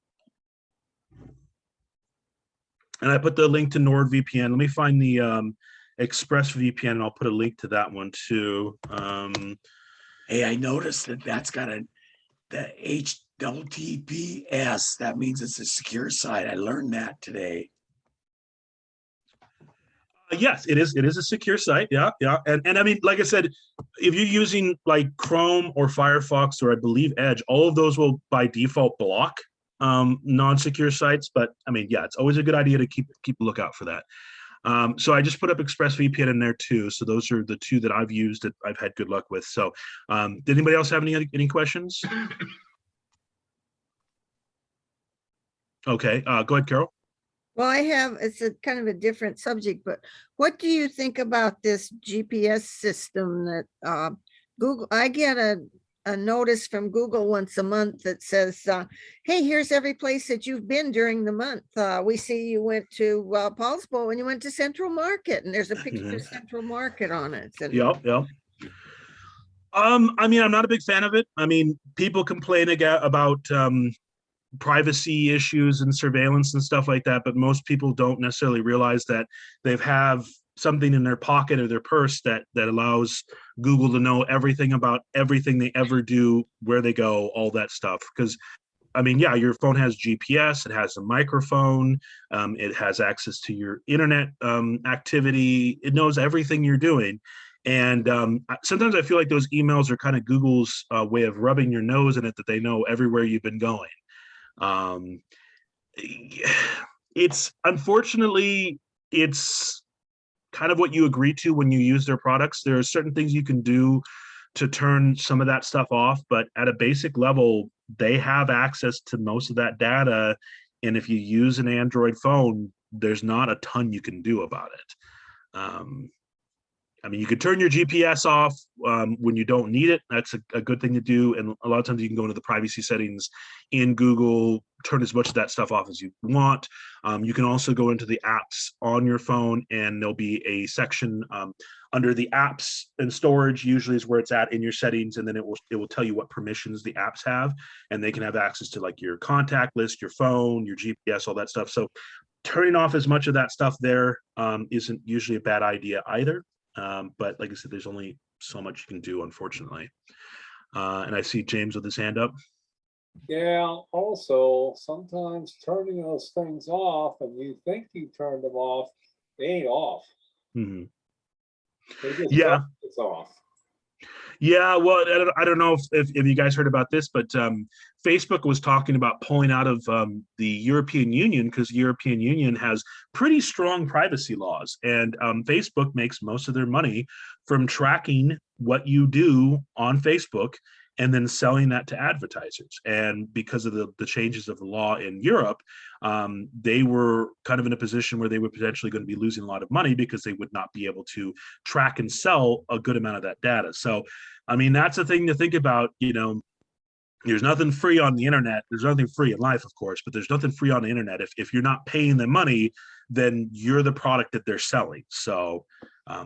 And I put the link to NordVPN. Let me find the ExpressVPN, and I'll put a link to that one too. Hey, I noticed that that's got the HTTPS. That means it's a secure site. I learned that today. Yes, it is. It is a secure site. Yeah, yeah. And I mean, like I said, if you're using like Chrome or Firefox or I believe Edge, all of those will by default block non-secure sites. But I mean, yeah, it's always a good idea to keep a lookout for that. So I just put up ExpressVPN in there too. So those are the two that I've used that I've had good luck with. So did anybody else have any questions? Okay, go ahead, Carol. Well, it's a kind of a different subject, but what do you think about this GPS system that Google, I get a notice from Google once a month that says, hey, here's every place that you've been during the month. We see you went to Paulsbo and you went to Central Market, and there's a picture of Central Market on it. And Yep. I mean, I'm not a big fan of it. I mean, people complain about privacy issues and surveillance and stuff like that, but most people don't necessarily realize that they have something in their pocket or their purse that allows Google to know everything about everything they ever do, where they go, all that stuff. Because I mean, yeah, your phone has GPS, it has a microphone, it has access to your internet activity, it knows everything you're doing. And sometimes I feel like those emails are kind of Google's way of rubbing your nose in it, that they know everywhere you've been going. It's unfortunately, it's kind of what you agree to when you use their products. There are certain things you can do to turn some of that stuff off, but at a basic level, they have access to most of that data. And if you use an Android phone, there's not a ton you can do about it. I mean, you could turn your GPS off when you don't need it. That's a good thing to do. And a lot of times you can go into the privacy settings in Google, turn as much of that stuff off as you want. You can also go into the apps on your phone, and there'll be a section under the apps and storage, usually is where it's at in your settings. And then it will tell you what permissions the apps have, and they can have access to like your contact list, your phone, your GPS, all that stuff. So turning off as much of that stuff there isn't usually a bad idea either. But like I said, there's only so much you can do, unfortunately. And I see James with his hand up. Yeah, also sometimes turning those things off and you think you turned them off, they ain't off. Mm-hmm. They just Yeah. it's off. Yeah, well, I don't know if you guys heard about this, but Facebook was talking about pulling out of the European Union, because the European Union has pretty strong privacy laws, and Facebook makes most of their money from tracking what you do on Facebook and then selling that to advertisers. And because of the changes of the law in Europe, they were kind of in a position where they were potentially going to be losing a lot of money because they would not be able to track and sell a good amount of that data. So, I mean, that's a thing to think about. You know, there's nothing free on the internet. There's nothing free in life, of course, but there's nothing free on the internet. If you're not paying them money, then you're the product that they're selling. So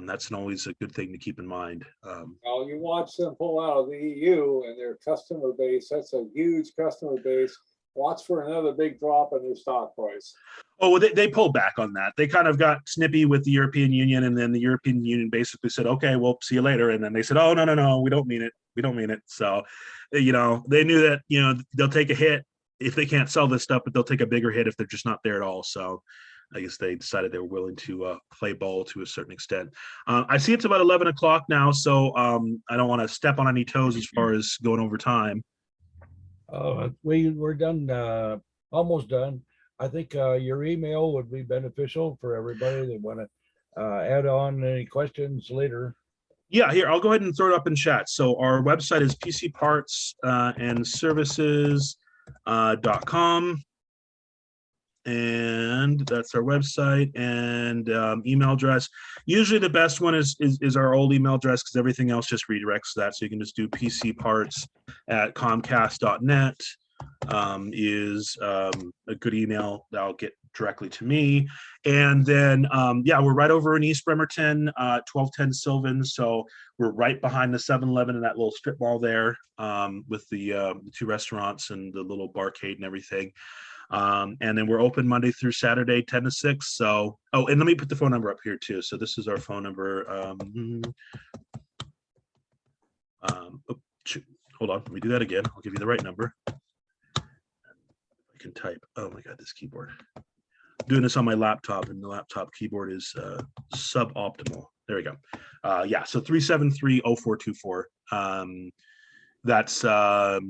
that's always a good thing to keep in mind. Well, you watch them pull out of the EU and their customer base, that's a huge customer base. Watch for another big drop in their stock price. Oh, well, they pulled back on that. They kind of got snippy with the European Union, and then the European Union basically said, okay, well, see you later. And then they said, oh, no, we don't mean it. We don't mean it. So, you know, they knew that, you know, they'll take a hit if they can't sell this stuff, but they'll take a bigger hit if they're just not there at all. So I guess they decided they were willing to play ball to a certain extent. I see it's about 11 o'clock now, so I don't want to step on any toes as far as going over time. We're done, almost done. I think your email would be beneficial for everybody that want to add on any questions later. Yeah, here, I'll go ahead and throw it up in chat. So our website is pcpartsandservices.com. And that's our website, and email address. Usually the best one is our old email address, because everything else just redirects to that. So you can just do pcparts@comcast.net is a good email that'll get directly to me. And then, yeah, we're right over in East Bremerton, 1210 Sylvan. So we're right behind the 7-Eleven in that little strip mall there, with the two restaurants and the little barcade and everything. And then we're open Monday through Saturday, 10 to 6. So, oh, and let me put the phone number up here too. So this is our phone number. Hold on, let me do that again. I'll give you the right number. I can type. Oh my God, this keyboard. I'm doing this on my laptop, and the laptop keyboard is suboptimal. There we go. Yeah, so 373-0424. That's our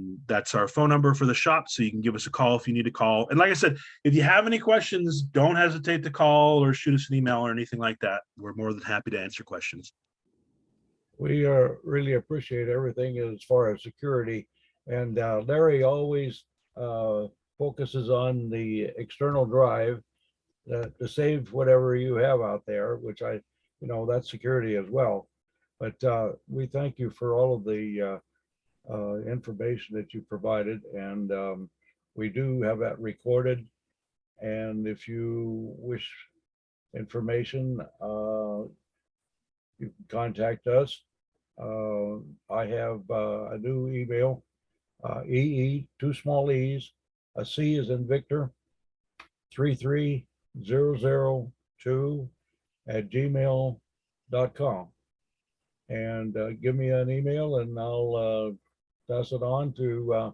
phone number for the shop, so you can give us a call if you need to call. And like I said, if you have any questions, don't hesitate to call or shoot us an email or anything like that. We're more than happy to answer questions. We really appreciate everything as far as security. And Larry always focuses on the external drive to save whatever you have out there, which that's security as well. But we thank you for all of the information that you provided, and we do have that recorded. And if you wish information, you can contact us. I have a new email, EE, 2 small e's, a C is in Victor, 33002@gmail.com. And give me an email, and I'll pass it on to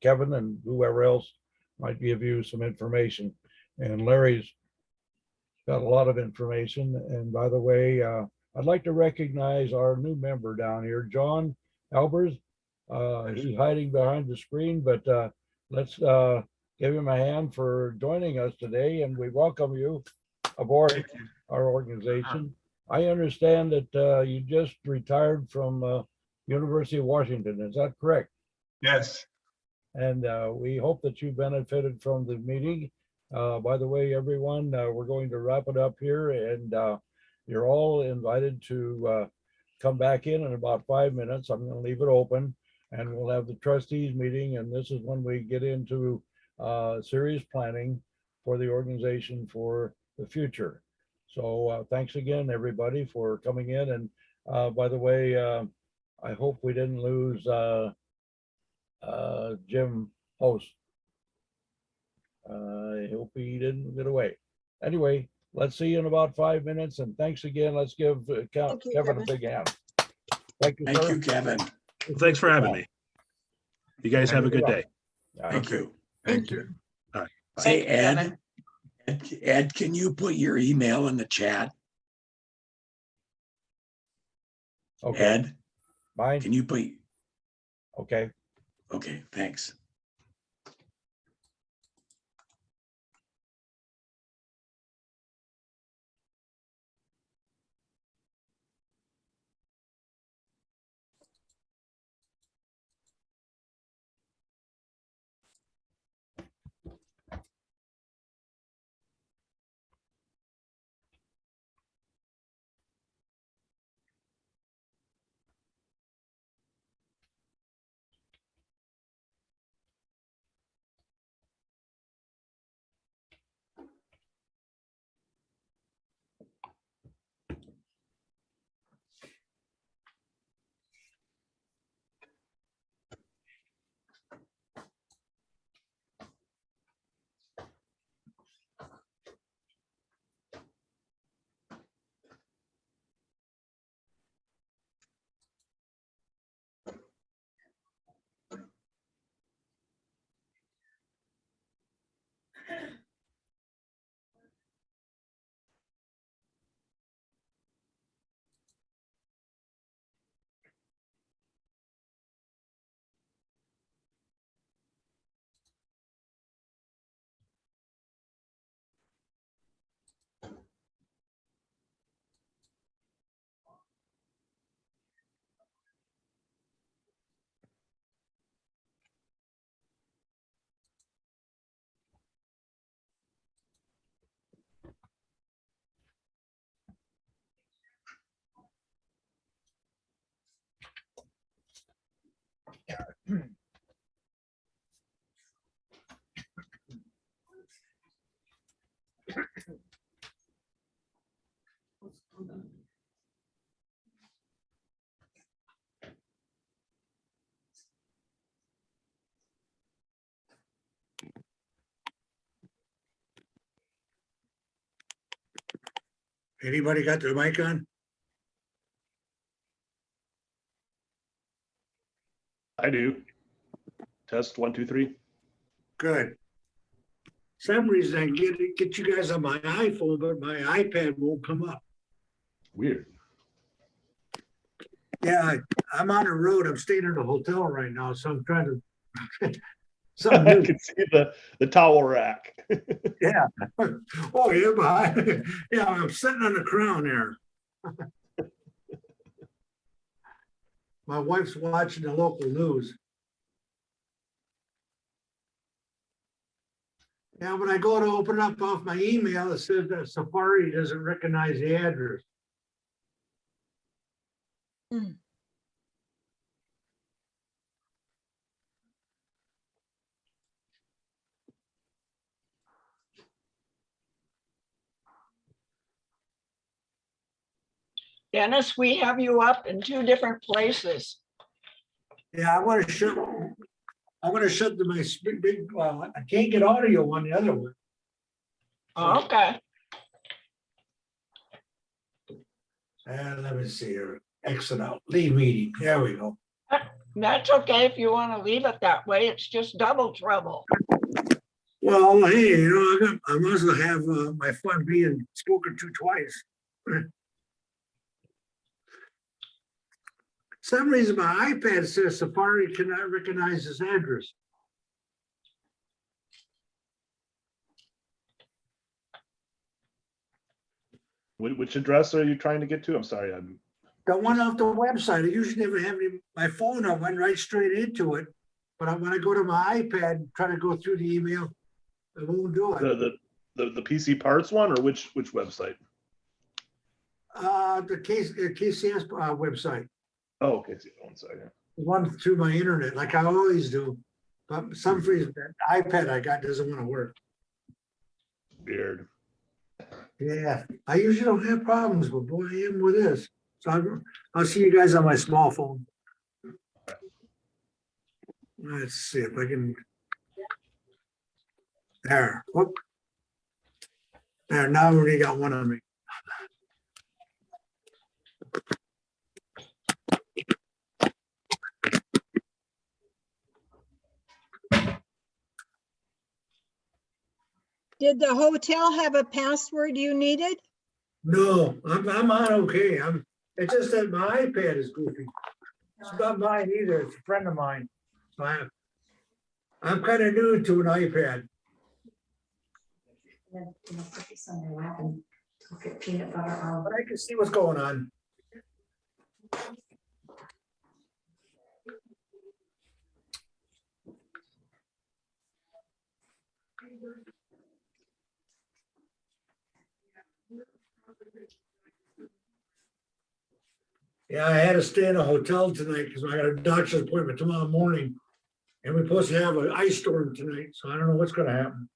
Kevin and whoever else might give you some information. And Larry's got a lot of information. And by the way, I'd like to recognize our new member down here, John Albers. He's hiding behind the screen, but let's give him a hand for joining us today, and we welcome you aboard our organization. I understand that you just retired from University of Washington. Is that correct? Yes. And we hope that you benefited from the meeting. By the way, everyone, we're going to wrap it up here, and you're all invited to come back in about 5 minutes. I'm going to leave it open, and we'll have the trustees meeting. And this is when we get into serious planning for the organization for the future. So thanks again, everybody, for coming in. And by the way, I hope we didn't lose Jim Host. I hope he didn't get away. Anyway, let's see you in about 5 minutes. And thanks again. Let's give Kevin a big hand. Thank you, Thank sir. you, Kevin. Thanks for having me. You guys have a good day. Thank you. Thank you. All right. Say, Thank you, Kevin. Ed, can you put your email in the chat? Okay. Ed, Mine. can you put, Okay. okay, thanks. Anybody got their mic on? I do. Test 1, 2, 3. Good. Some reason I can get you guys on my iPhone, but my iPad won't come up. Weird. Yeah, I'm on the road. I'm staying in a hotel right now, so I'm trying to. I Something new. can see the towel rack. Yeah. Oh, yeah, behind. Yeah, I'm sitting on the crown there. My wife's watching the local news. Yeah, when I go to open up off my email, it says that Safari doesn't recognize the address. Dennis, we have you up in 2 different places. Yeah, I want to shut my big, well, I can't get audio on the other one. Okay, And let me see here, exit out, leave meeting, there we go. that's okay if you want to leave it that way. It's just double trouble. Well, hey, you know, I must have my fun being spoken to twice. Some reason my iPad says Safari cannot recognize this address. Which address are you trying to get to? I'm sorry. The one off the website, I usually never have my phone, I went right straight into it. But when I go to my iPad, try to go through the email, it won't do it. The PC parts one, or which website? The KCS website, Oh, okay. See, 1 second. one through my internet, like I always do. But for some reason, that iPad I got doesn't want to work. Weird. Yeah, I usually don't have problems, but boy, I am with this. So I'll see you guys on my small phone. Let's see if I can. There, whoop. There, now we already got one on me. Did the hotel have a password you needed? No, I'm on okay. It's just that my iPad is goofy. It's not mine either. It's a friend of mine. So I'm kind of new to an iPad. Put this on your lap and put peanut butter on. But I can see what's going on. Yeah, I had to stay in a hotel tonight because I got a doctor's appointment tomorrow morning. And we're supposed to have an ice storm tonight, so I don't know what's gonna happen.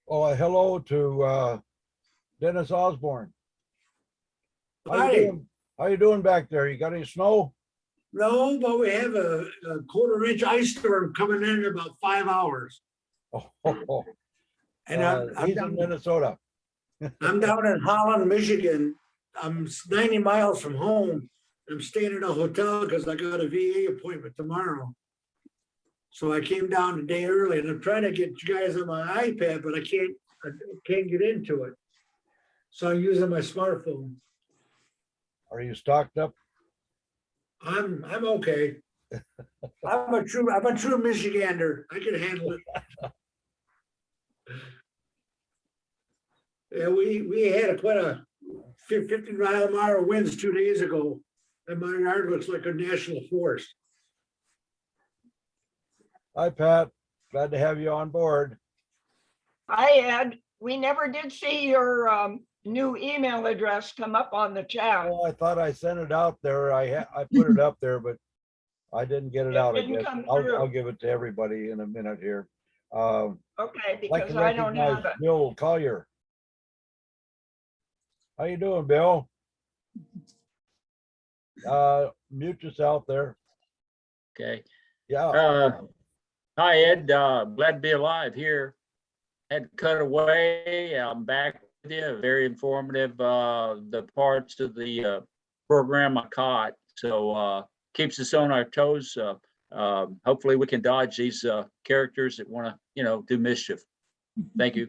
Oh, hello to Dennis Osborne. How you Hi. doing? How you doing back there? You got any snow? No, but we have a 1/4-inch ice storm coming in about 5 hours. Oh, And I'm he's in down, Minnesota. I'm down in Holland, Michigan. I'm 90 miles from home. I'm staying in a hotel because I got a VA appointment tomorrow. So I came down a day early and I'm trying to get you guys on my iPad, but I can't get into it. So I'm using my smartphone. Are you stocked up? I'm okay. I'm a true Michigander. I can handle it. Yeah, we had quite a 50-mile-an-hour winds 2 days ago, and my yard looks like a national forest. Hi, Pat. Glad to have you on board. Hi, Ed. We never did see your new email address come up on the chat. Oh, I thought I sent it out there. I put it up there, but I didn't get it It out. I didn't guess come I'll through. give it to everybody in a minute here. Okay, Like because to I don't have recognize it. Bill Collier. How you doing, Bill? Mute yourself there. Okay. Yeah. Hi, Ed. Glad to be alive here. Had to cut away. I'm back idea, very informative. The parts of the program I caught, so keeps us on our toes. Hopefully we can dodge these characters that want to, do mischief. Thank you.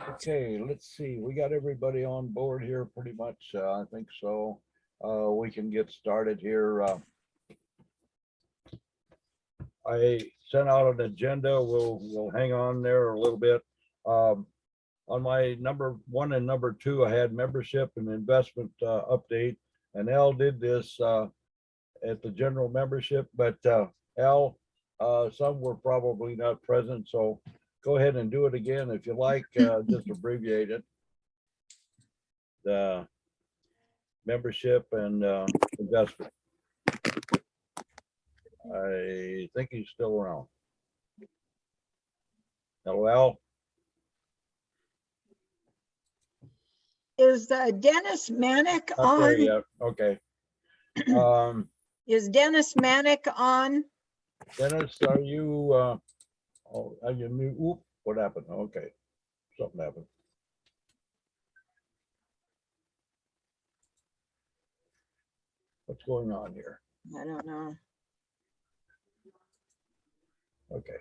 Okay, let's see. We got everybody on board here pretty much. I think so. We can get started here. I sent out an agenda. We'll hang on there a little bit. On my number 1 and number 2, I had membership and investment update, and Al did this at the general membership, but Al, some were probably not present, so go ahead and do it again if you like. Just abbreviate it. The membership and investment. I think he's still around. Hello, Al. Is Dennis Manick Not there on? yet. Okay. Is Dennis Manick on? Dennis, are you, are you new? Oop, what happened? Okay, something happened. What's going on here? I don't know. Okay.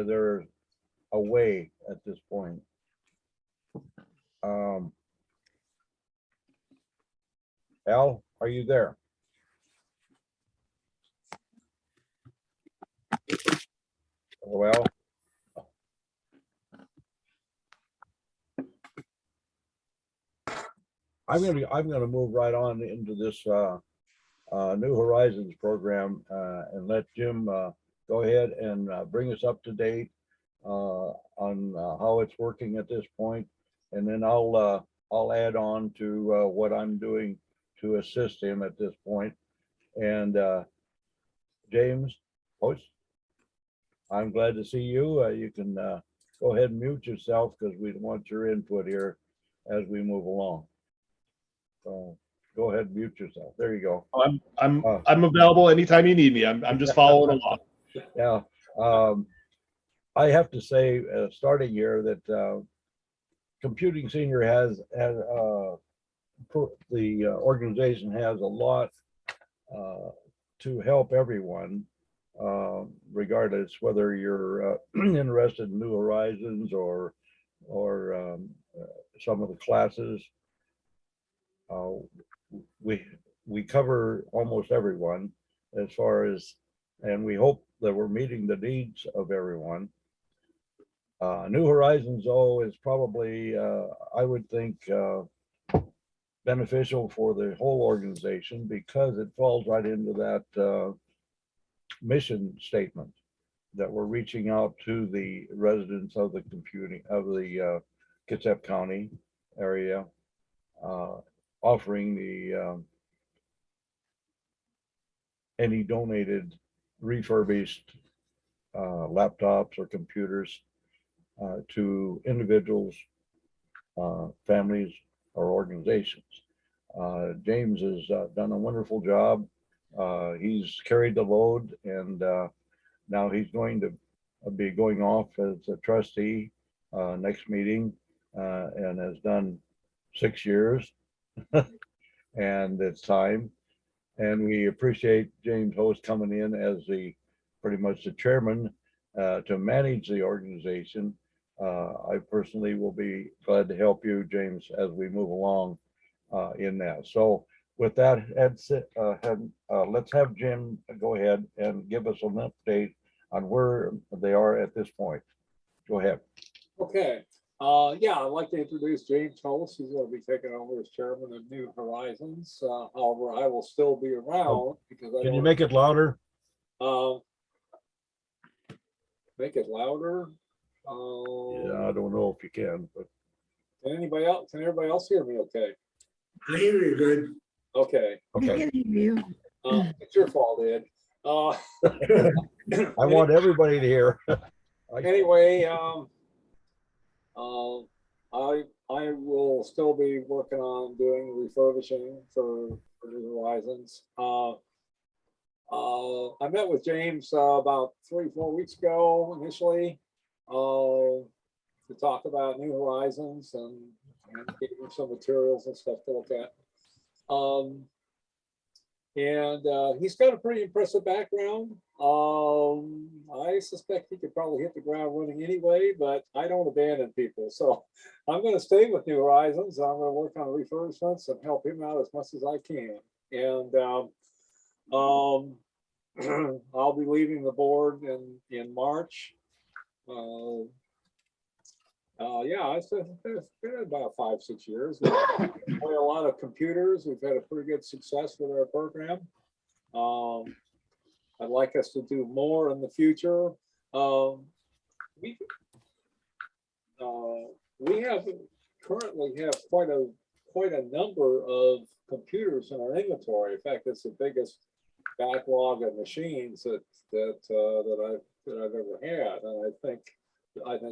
They're away at this point. Al, are you there? Well, I'm gonna move right on into this New Horizons program and let Jim go ahead and bring us up to date on how it's working at this point, and then I'll add on to what I'm doing to assist him at this point. And James, host, I'm glad to see you. You can go ahead and mute yourself because we want your input here as we move along. So go ahead and mute yourself. There you go. I'm available anytime you need me. I'm just following along. Yeah. I have to say, starting here, that Computing Senior has the organization has a lot to help everyone, regardless whether you're interested in New Horizons or some of the classes. We cover almost everyone as far as, and we hope that we're meeting the needs of everyone. New Horizons, though, is probably, I would think, beneficial for the whole organization because it falls right into that mission statement that we're reaching out to the residents of the Kitsap County area, offering the any donated refurbished laptops or computers to individuals, families, or organizations. James has done a wonderful job. He's carried the load, and now he's going to be going off as a trustee next meeting, and has done 6 years. And it's time. And we appreciate James Host coming in as pretty much the chairman to manage the organization. I personally will be glad to help you, James, as we move along in that. So with that, let's have Jim go ahead and give us an update on where they are at this point. Go ahead. Okay. Yeah, I'd like to introduce James Holst. He's going to be taking over as chairman of New Horizons. However, I will still be around because I Can you make it louder? Make it louder. Yeah, I don't know if you can, but Can anybody else? Can everybody else hear me? Okay. I hear you good. Okay. okay. It's your fault, Ed. I want everybody to hear. Anyway, I will still be working on doing refurbishing for New Horizons. I met with James about 3-4 weeks ago initially to talk about New Horizons and gave him some materials and stuff to look at. He's got a pretty impressive background. I suspect he could probably hit the ground running anyway, but I don't abandon people. So I'm going to stay with New Horizons. I'm going to work on refurbishments and help him out as much as I can. And I'll be leaving the board in March. Yeah, it's been about 5-6 years. We play a lot of computers. We've had a pretty good success with our program. I'd like us to do more in the future. We currently have quite a number of computers in our inventory. In fact, it's the biggest backlog of machines that I've ever had, and I think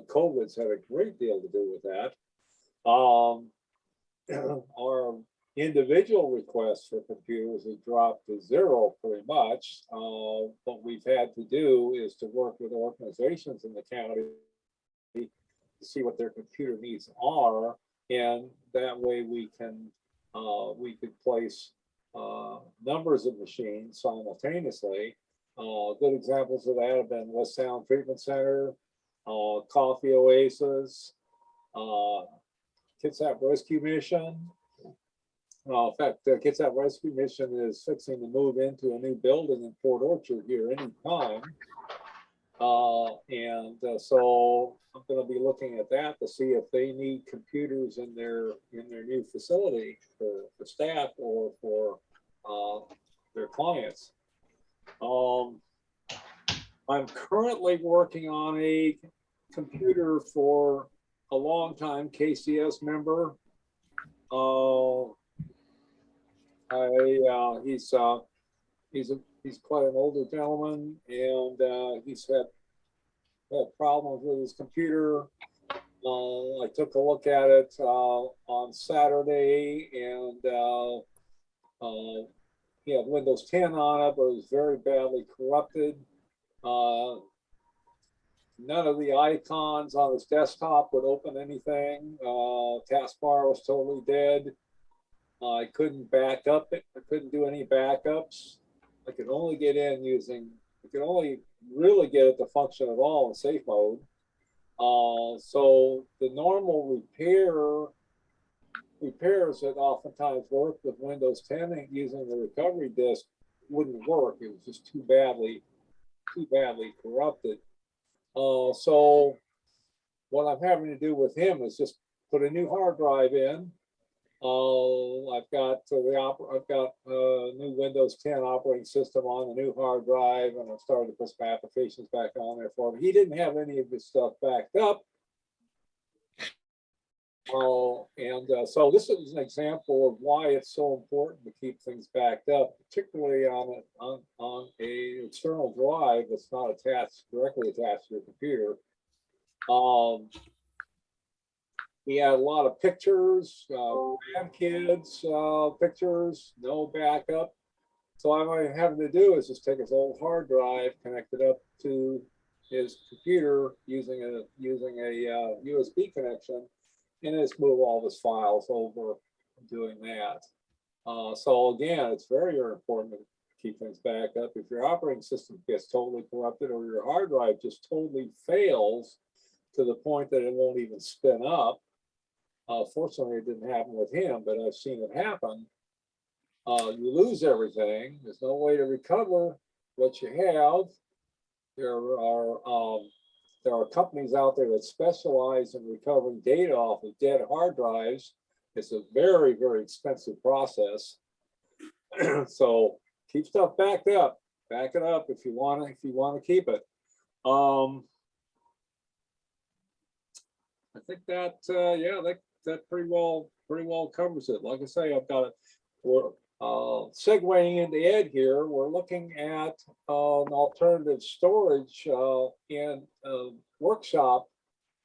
COVID's had a great deal to do with that. Our individual requests for computers have dropped to zero pretty much. What we've had to do is to work with organizations in the county to see what their computer needs are, and that way we could place numbers of machines simultaneously. Good examples of that have been West Sound Treatment Center, Coffee Oasis, Kitsap Rescue Mission. In fact, the Kitsap Rescue Mission is fixing to move into a new building in Port Orchard here any time. So I'm going to be looking at that to see if they need computers in their new facility for staff or for their clients. I'm currently working on a computer for a longtime KCS member. He's quite an older gentleman, and he's had problems with his computer. I took a look at it on Saturday, and he had Windows 10 on it, but it was very badly corrupted. None of the icons on his desktop would open anything. Taskbar was totally dead. I couldn't back up it. I couldn't do any backups. I could only get in I could only really get it to function at all in safe mode. So the normal repairs that oftentimes work with Windows 10 using the recovery disk wouldn't work. It was just too badly corrupted. So what I'm having to do with him is just put a new hard drive in. I've got a new Windows 10 operating system on the new hard drive, and I've started to put some applications back on there for him. He didn't have any of his stuff backed up. So this is an example of why it's so important to keep things backed up, particularly on a external drive that's not directly attached to your computer. He had a lot of pictures, grandkids pictures, no backup. So what I'm having to do is just take his old hard drive, connect it up to his computer using a USB connection, and just move all of his files over doing that. So again, it's very, very important to keep things backed up. If your operating system gets totally corrupted or your hard drive just totally fails to the point that it won't even spin up, fortunately it didn't happen with him, but I've seen it happen. You lose everything. There's no way to recover what you have. There are companies out there that specialize in recovering data off of dead hard drives. It's a very, very expensive process. So keep stuff backed up. Back it up if you want to keep it. I think that that pretty well covers it. Like I say, I've got it. We're segueing into Ed here. We're looking at an alternative storage in a workshop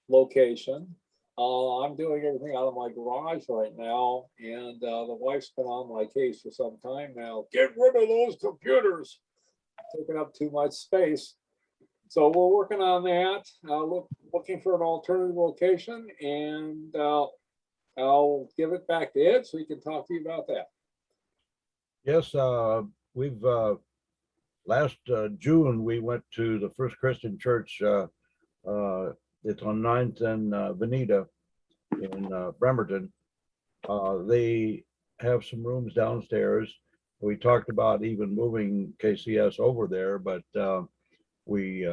location. I'm doing everything out of my garage right now, and the wife's been on my case for some time now. Get rid of those computers. taking up too much space. So we're working on that, looking for an alternative location, and I'll give it back to Ed so he can talk to you about that. Yes, we've, last June, we went to the First Christian Church. It's on 9th and Veneta in Bremerton. They have some rooms downstairs. We talked about even moving KCS over there, but we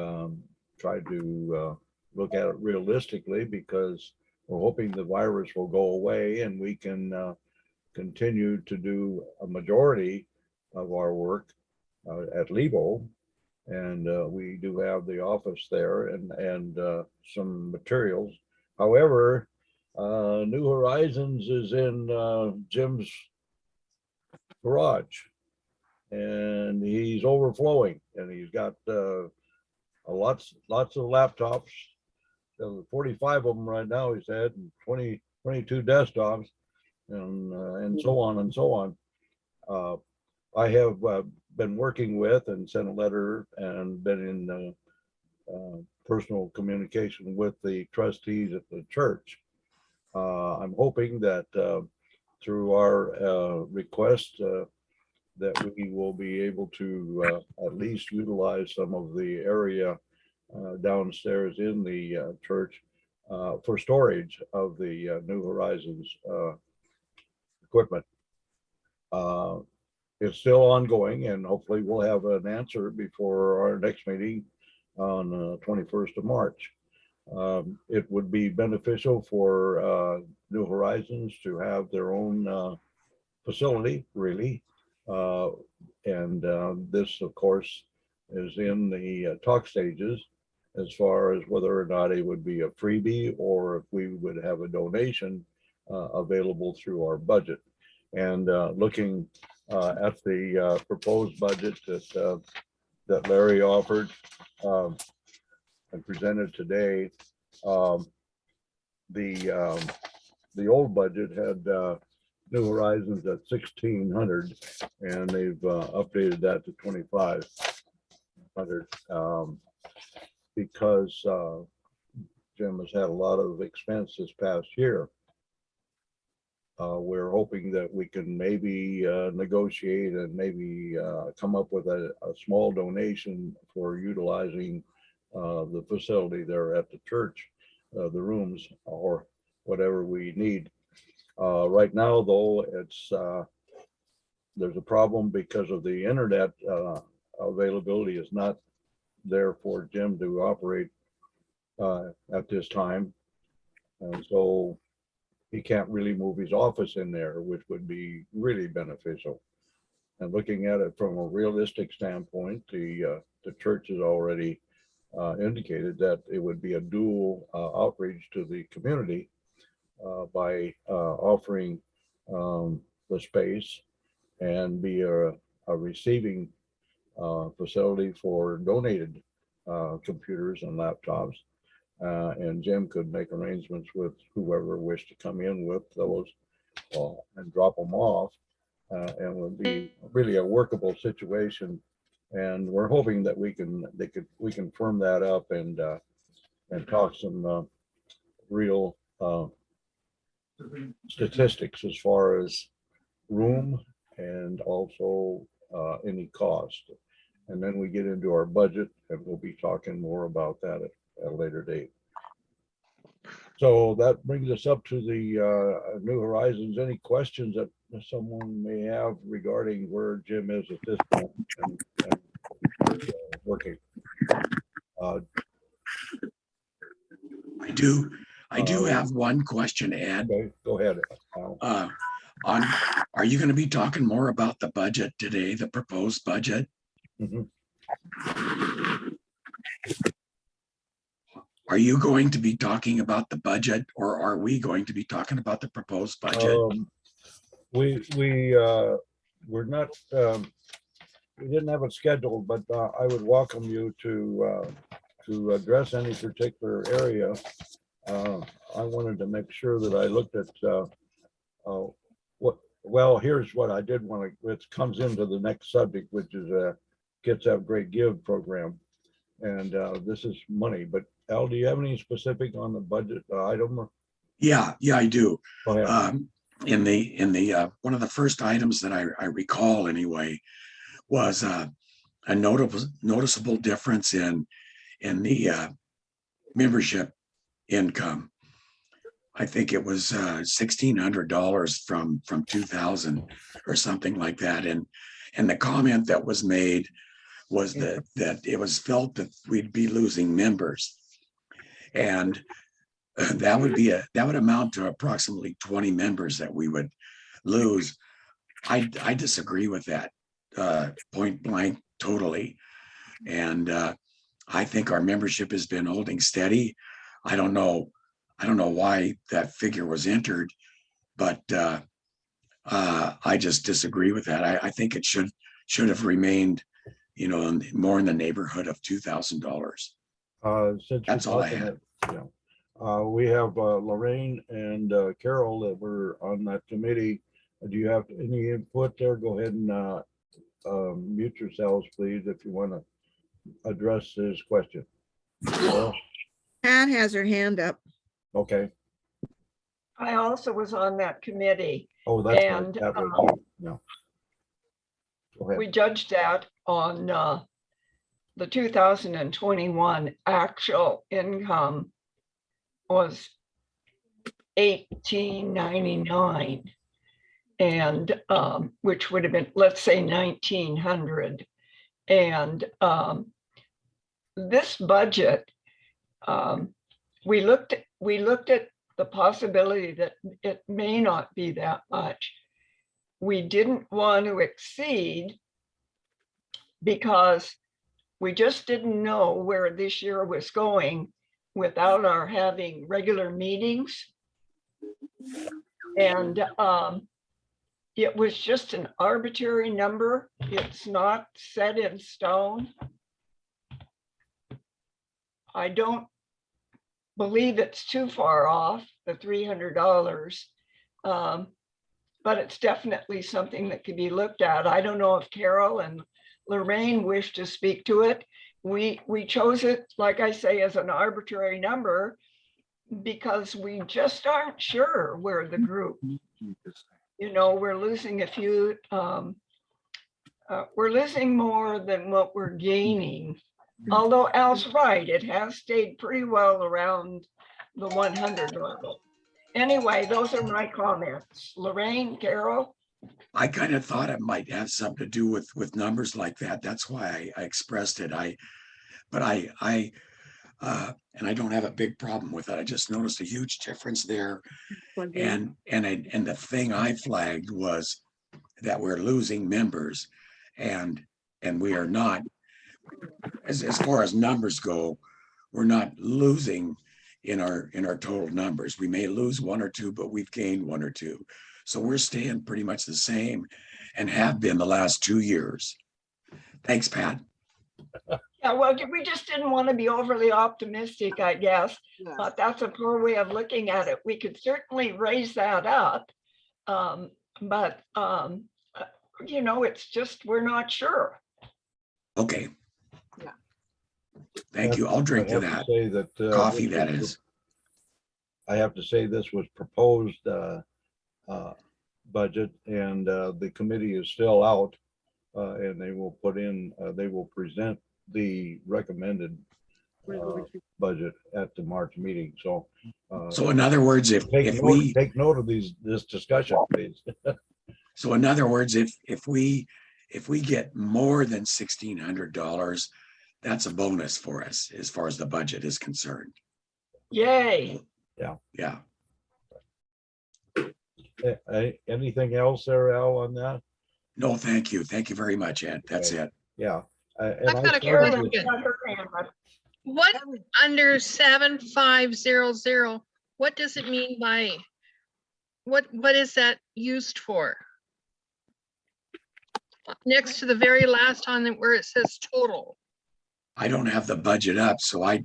tried to look at it realistically because we're hoping the virus will go away and we can continue to do a majority of our work at Lebo. And we do have the office there and some materials. However, New Horizons is in Jim's garage and he's overflowing, and he's got lots of laptops, 45 of them right now, he said, and 22 desktops, and so on and so on. I have been working with and sent a letter and been in personal communication with the trustees at the church. I'm hoping that through our request that we will be able to at least utilize some of the area downstairs in the church for storage of the New Horizons equipment. It's still ongoing, and hopefully we'll have an answer before our next meeting on 21st of March. It would be beneficial for New Horizons to have their own facility, really. And this, of course, is in the talk stages as far as whether or not it would be a freebie or if we would have a donation available through our budget. And looking at the proposed budget that Larry offered and presented today, the old budget had New Horizons at 1,600, and they've updated that to 2,500 because Jim has had a lot of expense this past year. We're hoping that we can maybe negotiate and maybe come up with a small donation for utilizing the facility there at the church, the rooms or whatever we need. Right now, though, it's there's a problem because of the internet availability is not there for Jim to operate at this time, and so he can't really move his office in there, which would be really beneficial. And looking at it from a realistic standpoint, the church has already indicated that it would be a dual outreach to the community by offering the space and be a receiving facility for donated computers and laptops. And Jim could make arrangements with whoever wished to come in with those and drop them off. And would be really a workable situation. And we're hoping that we can firm that up and talk some real statistics as far as room and also any cost. And then we get into our budget, and we'll be talking more about that at a later date. So that brings us up to the New Horizons. Any questions that someone may have regarding where Jim is at this point and working? I do have one question, Ed. Okay, go ahead. Are you going to be talking more about the budget today, the proposed budget? Mm-hmm. Are you going to be talking about the budget, or are we going to be talking about the proposed budget? We're not, we didn't have it scheduled, but I would welcome you to address any particular area. I wanted to make sure that I looked at well, here's what I did want to, which comes into the next subject, which is Kids Have Great Give program. And this is money, but Al, do you have any specific on the budget item? Yeah, I do. Go ahead. In the one of the first items that I recall anyway was a noticeable difference in the membership income. I think it was $1,600 from 2000 or something like that. And the comment that was made was that it was felt that we'd be losing members. And that would amount to approximately 20 members that we would lose. I disagree with that point blank totally. And I think our membership has been holding steady. I don't know why that figure was entered, but I just disagree with that. I think it should have remained, more in the neighborhood of $2,000. Since That's you're all I talking had. we have Lorraine and Carol that were on that committee. Do you have any input there? Go ahead and mute yourselves, please, if you want to address this question. Carol? Pat has her hand up. Okay. I also was on that committee. Oh, that's right. And That was you. No. Go ahead. we judged that on the 2021 actual income was $1,899, and which would have been, let's say, $1,900. And this budget, we looked at the possibility that it may not be that much. We didn't want to exceed because we just didn't know where this year was going without our having regular meetings. And it was just an arbitrary number. It's not set in stone. I don't believe it's too far off the $300, but it's definitely something that could be looked at. I don't know if Carol and Lorraine wish to speak to it. We chose it, like I say, as an arbitrary number because we just aren't sure where the group, we're losing a few, we're losing more than what we're gaining. Although Al's right, it has stayed pretty well around the 100 level. Anyway, those are my comments. Lorraine, Carol? I kind of thought it might have something to do with numbers like that. That's why I expressed it. But I I don't have a big problem with it. I just noticed a huge difference there. And the thing I flagged was that we're losing members, and we are not, as far as numbers go, we're not losing in our total numbers. We may lose one or two, but we've gained one or two. So we're staying pretty much the same and have been the last 2 years. Thanks, Pat. Yeah, well, we just didn't want to be overly optimistic, I guess. But that's a poor way of looking at it. We could certainly raise that up. But it's just, we're not sure. Okay. Yeah. Thank you. I'll drink to that. Say that Coffee, that is. I have to say this was proposed budget, and the committee is still out, and they will present the recommended budget at the March meeting. So in other words, take note of this discussion, please. So in other words, if we get more than $1,600, that's a bonus for us as far as the budget is concerned. Yay. Yeah. Anything else there, Al, on that? No, thank you. Thank you very much, Ed. That's it. Yeah. I've got a question. What under 7500, what does it mean by, what is that used for? Next to the very last one where it says total. I don't have the budget up, so I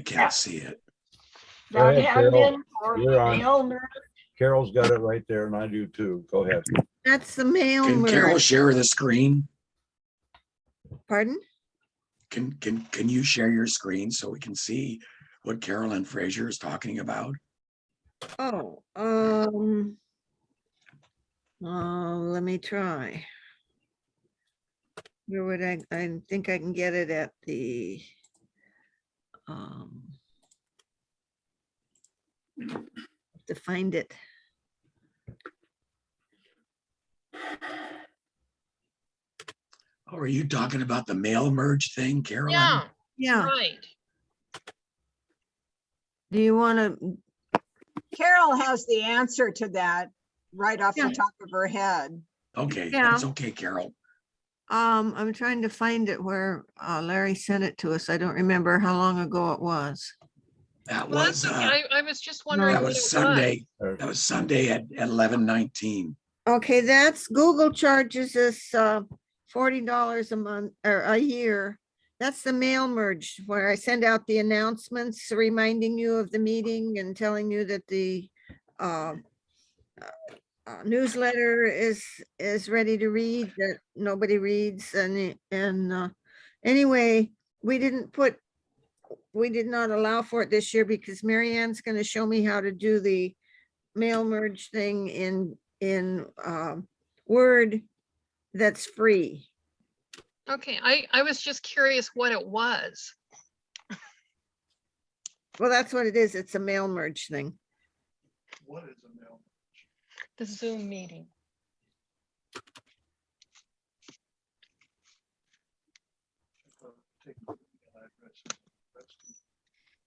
can't see it. Go ahead, Carol. You're on. Aylmer. Carol's got it right there, and I do too. Go ahead. That's the mail. Can Carol share the screen? Pardon? Can you share your screen so we can see what Carolyn Fraser is talking about? Oh, let me try. Where would I think I can get it at the, to find it. Oh, are you talking about the mail merge thing, Carolyn? Yeah, Yeah, right. do you want to, Carol has the answer to that right off Yeah. the top of her head. Okay, Yeah. that's okay, Carol. I'm trying to find it where Larry sent it to us. I don't remember how long ago it was. That Well, was, that's okay. I was just wondering that what was it was. Sunday. That was Sunday at 11:19. Okay, that's Google charges us $40 a month or a year. That's the mail merge where I send out the announcements reminding you of the meeting and telling you that the newsletter is ready to read that nobody reads and anyway, we did not allow for it this year because Mary Ann's going to show me how to do the mail merge thing in Word that's free. Okay, I was just curious what it was. Well, that's what it is. It's a mail merge thing. What is a mail? The Zoom meeting.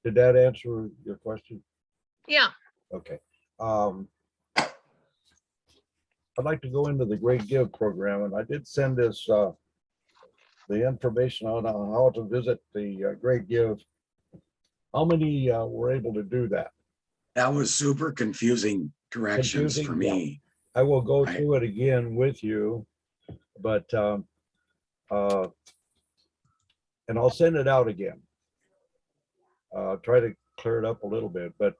Did that answer your question? Yeah, Okay. I'd like to go into the Great Give program, and I did send this, the information on how to visit the Great Give. How many were able to do that? That was super confusing directions for Confusing? Yeah. me. I will go I- through it again with you, but, and I'll send it out again. Try to clear it up a little bit, but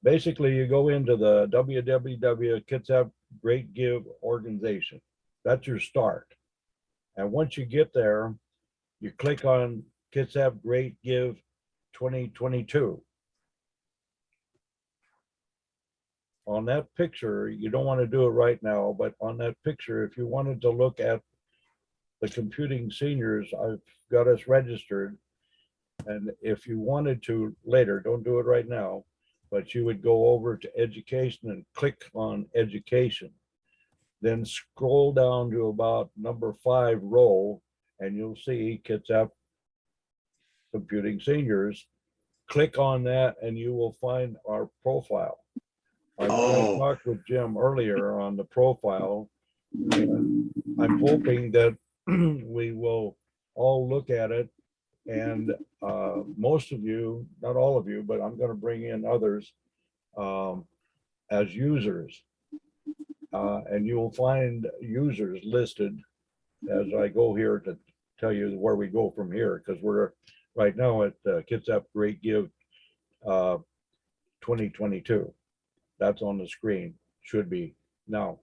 basically you go into the www Kitsap Great Give organization. That's your start. And once you get there, you click on Kitsap Great Give 2022. On that picture, you don't want to do it right now, but on that picture, if you wanted to look at the computing seniors, I've got us registered. And if you wanted to later, don't do it right now, but you would go over to education and click on education. Then scroll down to about number 5 row, and you'll see Kitsap Computing Seniors. Click on that and you will find our profile. I talked with Jim earlier on the profile. And I'm hoping that we will all look at it. And most of you, not all of you, but I'm going to bring in others as users. And you will find users listed as I go here to tell you where we go from here, because we're right now at Kitsap Great Give 2022. That's on the screen, should be now.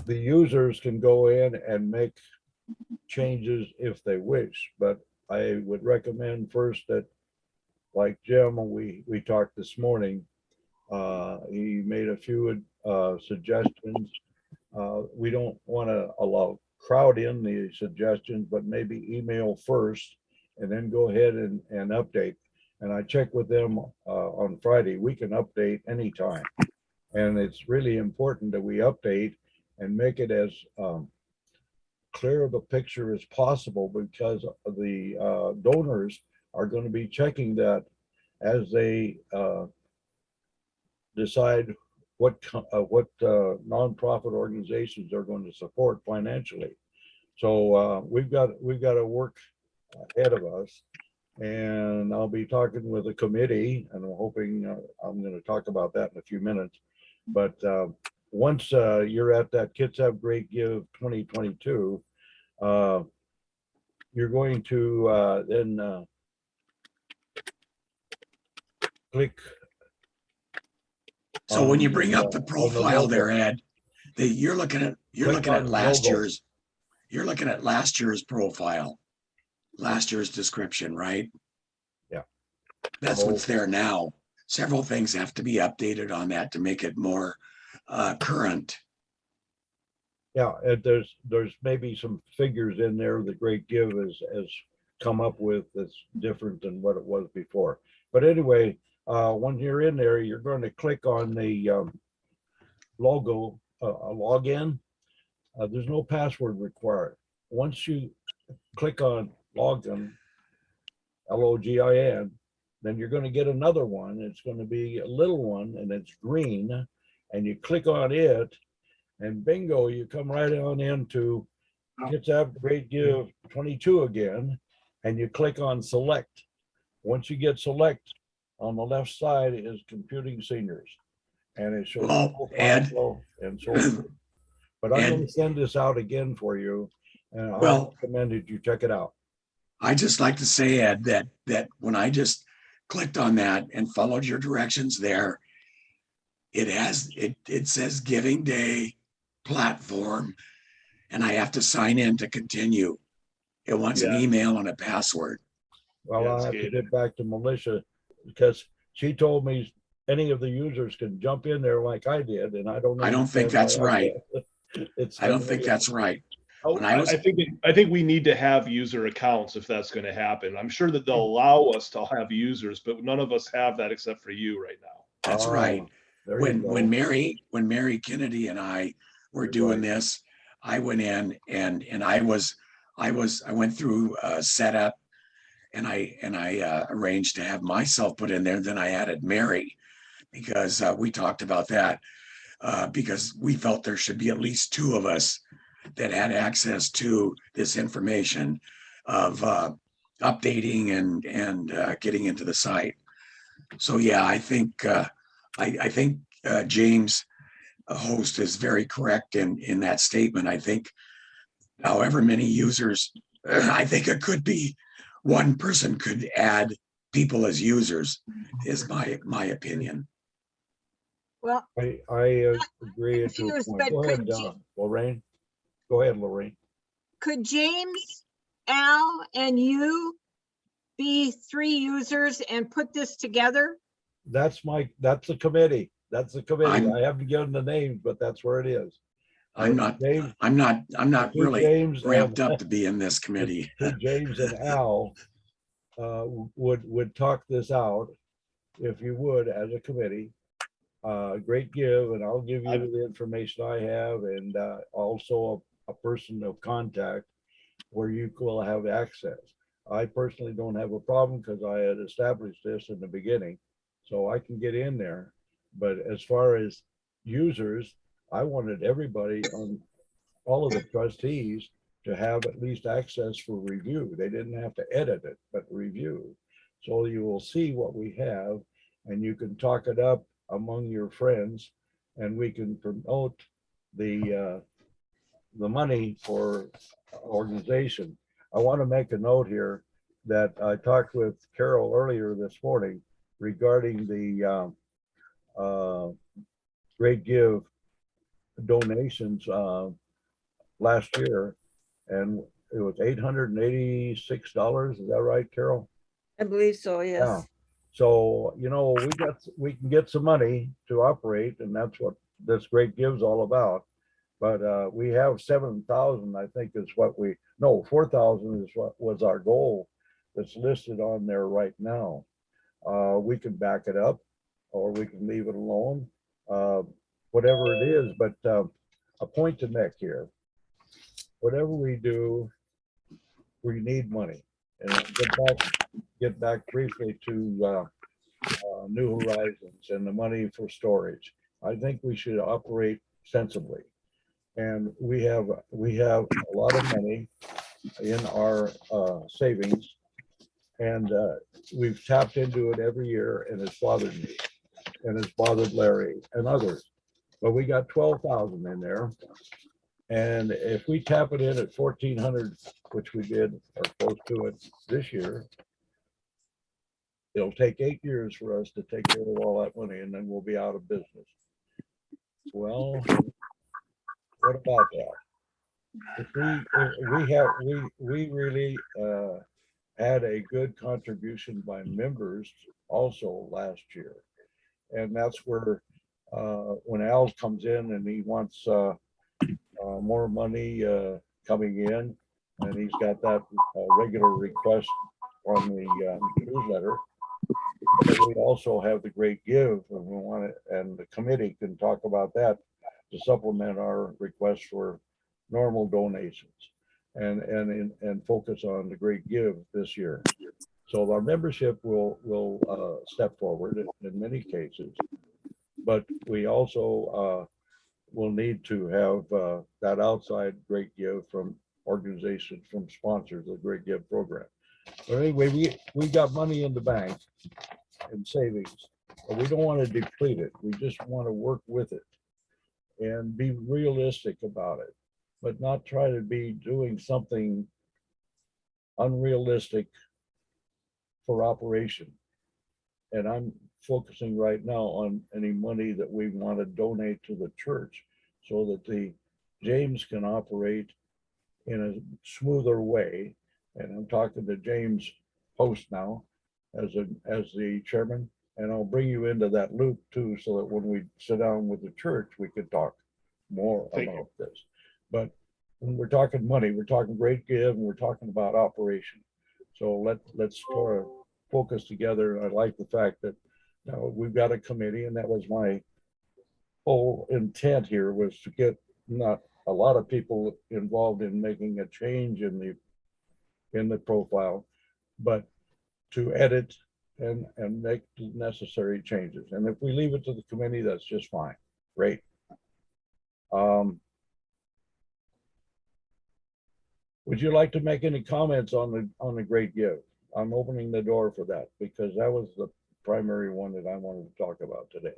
The users can go in and make changes if they wish, but I would recommend first that, like Jim, we talked this morning, he made a few suggestions. We don't want to allow crowd in the suggestions, but maybe email first and then go ahead and update. And I checked with them on Friday. We can update anytime. And it's really important that we update and make it as clear of a picture as possible, because the donors are going to be checking that as they decide what nonprofit organizations are going to support financially. So we've got to work ahead of us, and I'll be talking with a committee, and I'm hoping I'm going to talk about that in a few minutes. But once you're at that Kitsap Great Give 2022, you're going to then click. So when you bring up the profile there, Ed, you're looking at Click on last logo. year's. you're looking at last year's profile, last year's description, right? Yeah. That's what's there now. Several things have to be updated on that to make it more current. Yeah, and there's maybe some figures in there that Great Give has come up with that's different than what it was before. But anyway, when you're in there, you're going to click on the logo, login. There's no password required. Once you click on login, LOGIN, then you're going to get another one. It's going to be a little one and it's green, and you click on it, and bingo, you come right on into Kitsap Great Give 22 again, and you click on select. Once you get select, on the left side is computing seniors, and it shows Well, Ed, and so forth. But I'm going to send this out again for you, and I Well- recommend that you check it out. I just like to say, Ed, that when I just clicked on that and followed your directions there, it says Giving Day platform, and I have to sign in to continue. It wants an Yeah. email and a password. Well, Yeah, I'll it's have to gated. get back to Melissa, because she told me any of the users can jump in there like I did, and I don't. I don't think understand that's why I right. can't. It's. I don't think that's right. Oh, When I was- I think we need to have user accounts if that's going to happen. I'm sure that they'll allow us to have users, but none of us have that except for you right now. That's Ah, right. there you go. When Mary Kennedy and I were You're doing right. this, I went in and I went through setup, and I arranged to have myself put in there. Then I added Mary because we talked about that because we felt there should be at least two of us that had access to this information of updating and getting into the site. So yeah, I think James, host, is very correct in that statement. I think however many users, I think it could be one person could add people as users, is my opinion. Well, I agree to a confused, point. but Go ahead, could you- Lorraine. Go ahead, Lorraine. Could James, Al, and you be 3 users and put this together? That's the committee. That's the committee. I'm- I haven't given the names, but that's where it is. I'm not James, two really James ramped and- up to be in this committee. two James and Al would talk this out, if you would, as a committee. Great Give, and I'll give you the information I have, and also a person of contact where you will have access. I personally don't have a problem because I had established this in the beginning, so I can get in there. But as far as users, I wanted everybody on, all of the trustees, to have at least access for review. They didn't have to edit it, but review. So you will see what we have, and you can talk it up among your friends, and we can promote the money for organization. I want to make a note here that I talked with Carol earlier this morning regarding the Great Give donations last year, and it was $886. Is that right, Carol? I believe so, Yeah. yes. So, we can get some money to operate, and that's what this Great Give's all about. But we have 7,000, I think is what 4,000 is what was our goal that's listed on there right now. We can back it up, or we can leave it alone, whatever it is. But a point to make here, whatever we do, we need money. And get back briefly to New Horizons and the money for storage. I think we should operate sensibly. And we have a lot of money in our savings, and we've tapped into it every year, and it's bothered me, and it's bothered Larry and others. But we got 12,000 in there, and if we tap it in at 1,400, which we did, or close to it this year, it'll take 8 years for us to take care of all that money, and then we'll be out of business. Well, what about that? we really had a good contribution by members also last year. And that's where, when Al comes in and he wants more money coming in, and he's got that regular request on the newsletter. But we also have the Great Give, and we want it, and the committee can talk about that to supplement our request for normal donations and focus on the Great Give this year. So our membership will step forward in many cases, but we we will need to have that outside Great Give from organizations, from sponsors of the Great Give program. But anyway, we got money in the bank in savings, but we don't want to deplete it. We just want to work with it and be realistic about it, but not try to be doing something unrealistic for operation. And I'm focusing right now on any money that we want to donate to the church so that the James can operate in a smoother way. And I'm talking to James Post now as the chairman, and I'll bring you into that loop too, so that when we sit down with the church, we could talk more about this. But when we're talking money, we're talking Great Give, and we're talking about operation. So let's sort of focus together. I like the fact that we've got a committee, and that was my whole intent here, was to get not a lot of people involved in making a change in the profile, but to edit and make the necessary changes. And if we leave it to the committee, that's just fine. Great. Would you like to make any comments on the Great Give? I'm opening the door for that, because that was the primary one that I wanted to talk about today.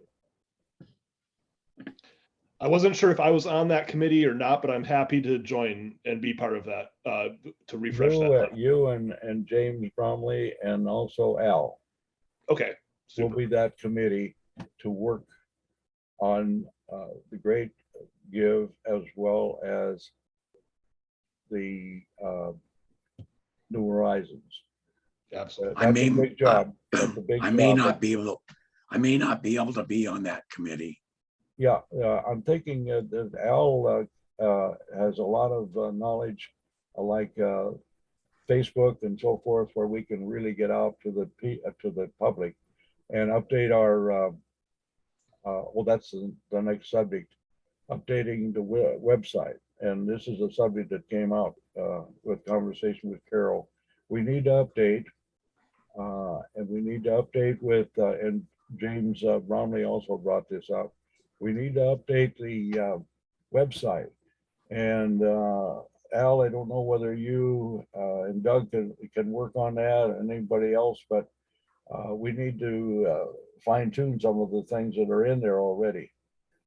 I wasn't sure if I was on that committee or not, but I'm happy to join and be part of that, to refresh that. You and James Bromley and also Al. Okay. Will be that committee to work on the Great Give, as well as the New Horizons. Absolutely. That's a big job. That's a big I may job. not be able to be on that committee. Yeah, I'm thinking that Al has a lot of knowledge, like Facebook and so forth, where we can really get out to the public and update our. Well, that's the next subject, updating the website. And this is a subject that came out with conversation with Carol. We need to update, and we need to update with, and James Bromley also brought this up. We need to update the website. And Al, I don't know whether you and Doug can work on that, and anybody else, but we need to fine tune some of the things that are in there already.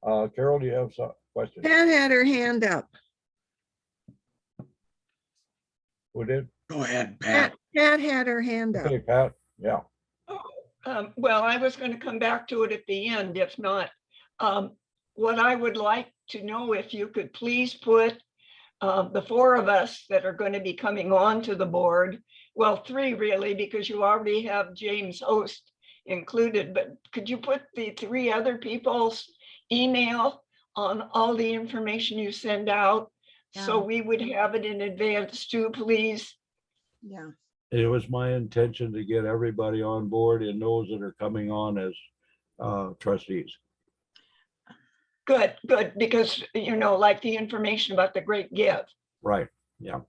Carol, do you have some questions? Pat had her hand up. Who did? Go ahead, Pat. Pat had her hand up. Okay, Pat, yeah. Well, I was going to come back to it at the end, if not. What I would like to know, if you could please put the four of us that are going to be coming on to the board, well, three really, because you already have James Host included, but could you put the three other people's email on all the information you send out? So we would have it in advance too, please. Yeah. It was my intention to get everybody on board and those that are coming on as trustees. Good, because, like the information about the Great Give. Right, yeah,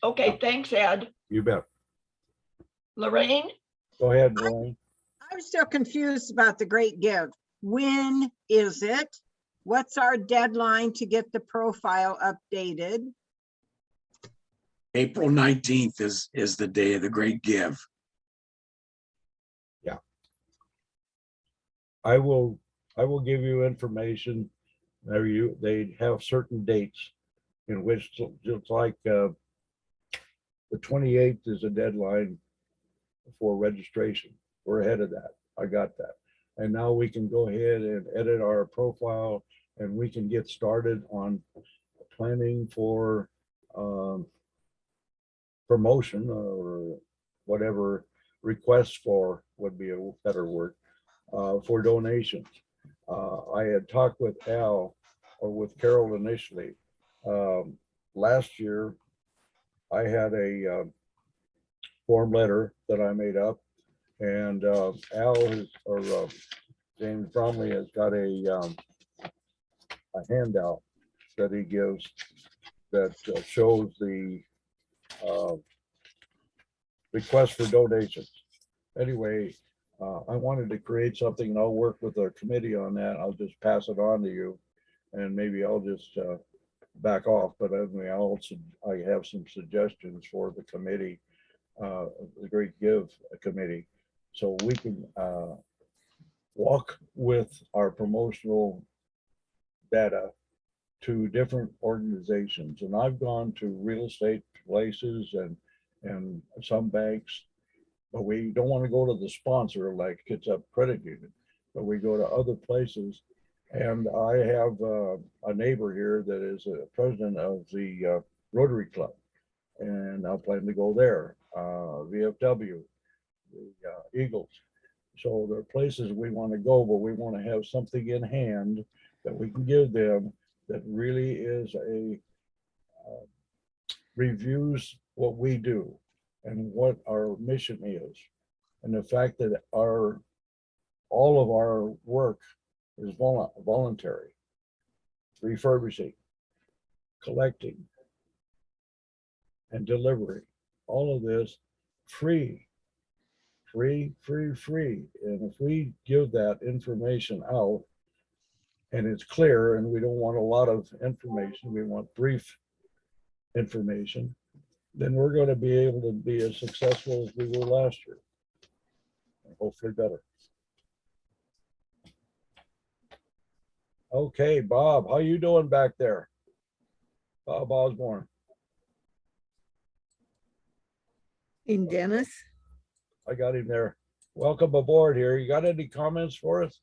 Okay, thanks, Ed. you bet. Lorraine? Go ahead, Lorraine. I'm still confused about the Great Give. When is it? What's our deadline to get the profile updated? April 19th is the day of the Great Give. Yeah. I will give you information. They have certain dates in which, just like the 28th is a deadline for registration. We're ahead of that. I got that. And now we can go ahead and edit our profile, and we can get started on planning for promotion or whatever requests for would be a better word for donations. I had talked with Al or with Carol initially. Last year, I had a form letter that I made up, and Al has, or James Bromley has got a handout that he gives that shows the request for donations. Anyway, I wanted to create something, and I'll work with our committee on that. I'll just pass it on to you, and maybe I'll just back off. But anyway, I have some suggestions for the committee, the Great Give Committee, so we can walk with our promotional data to different organizations. And I've gone to real estate places and some banks, but we don't want to go to the sponsor like Kitsap Credit Union, but we go to other places. And I have a neighbor here that is a president of the Rotary Club, and I plan to go there. VFW, the Eagles. So there are places we want to go, but we want to have something in hand that we can give them that really is a reviews what we do and what our mission is, and the fact that all of our work is voluntary, refurbishing, collecting, and delivery. All of this free. And if we give that information out and it's clear, and we don't want a lot of information, we want brief information, then we're going to be able to be as successful as we were last year. And hopefully better. Okay, Bob, how you doing back there? Bob Osborne. In Dennis? I got him there. Welcome aboard here. You got any comments for us?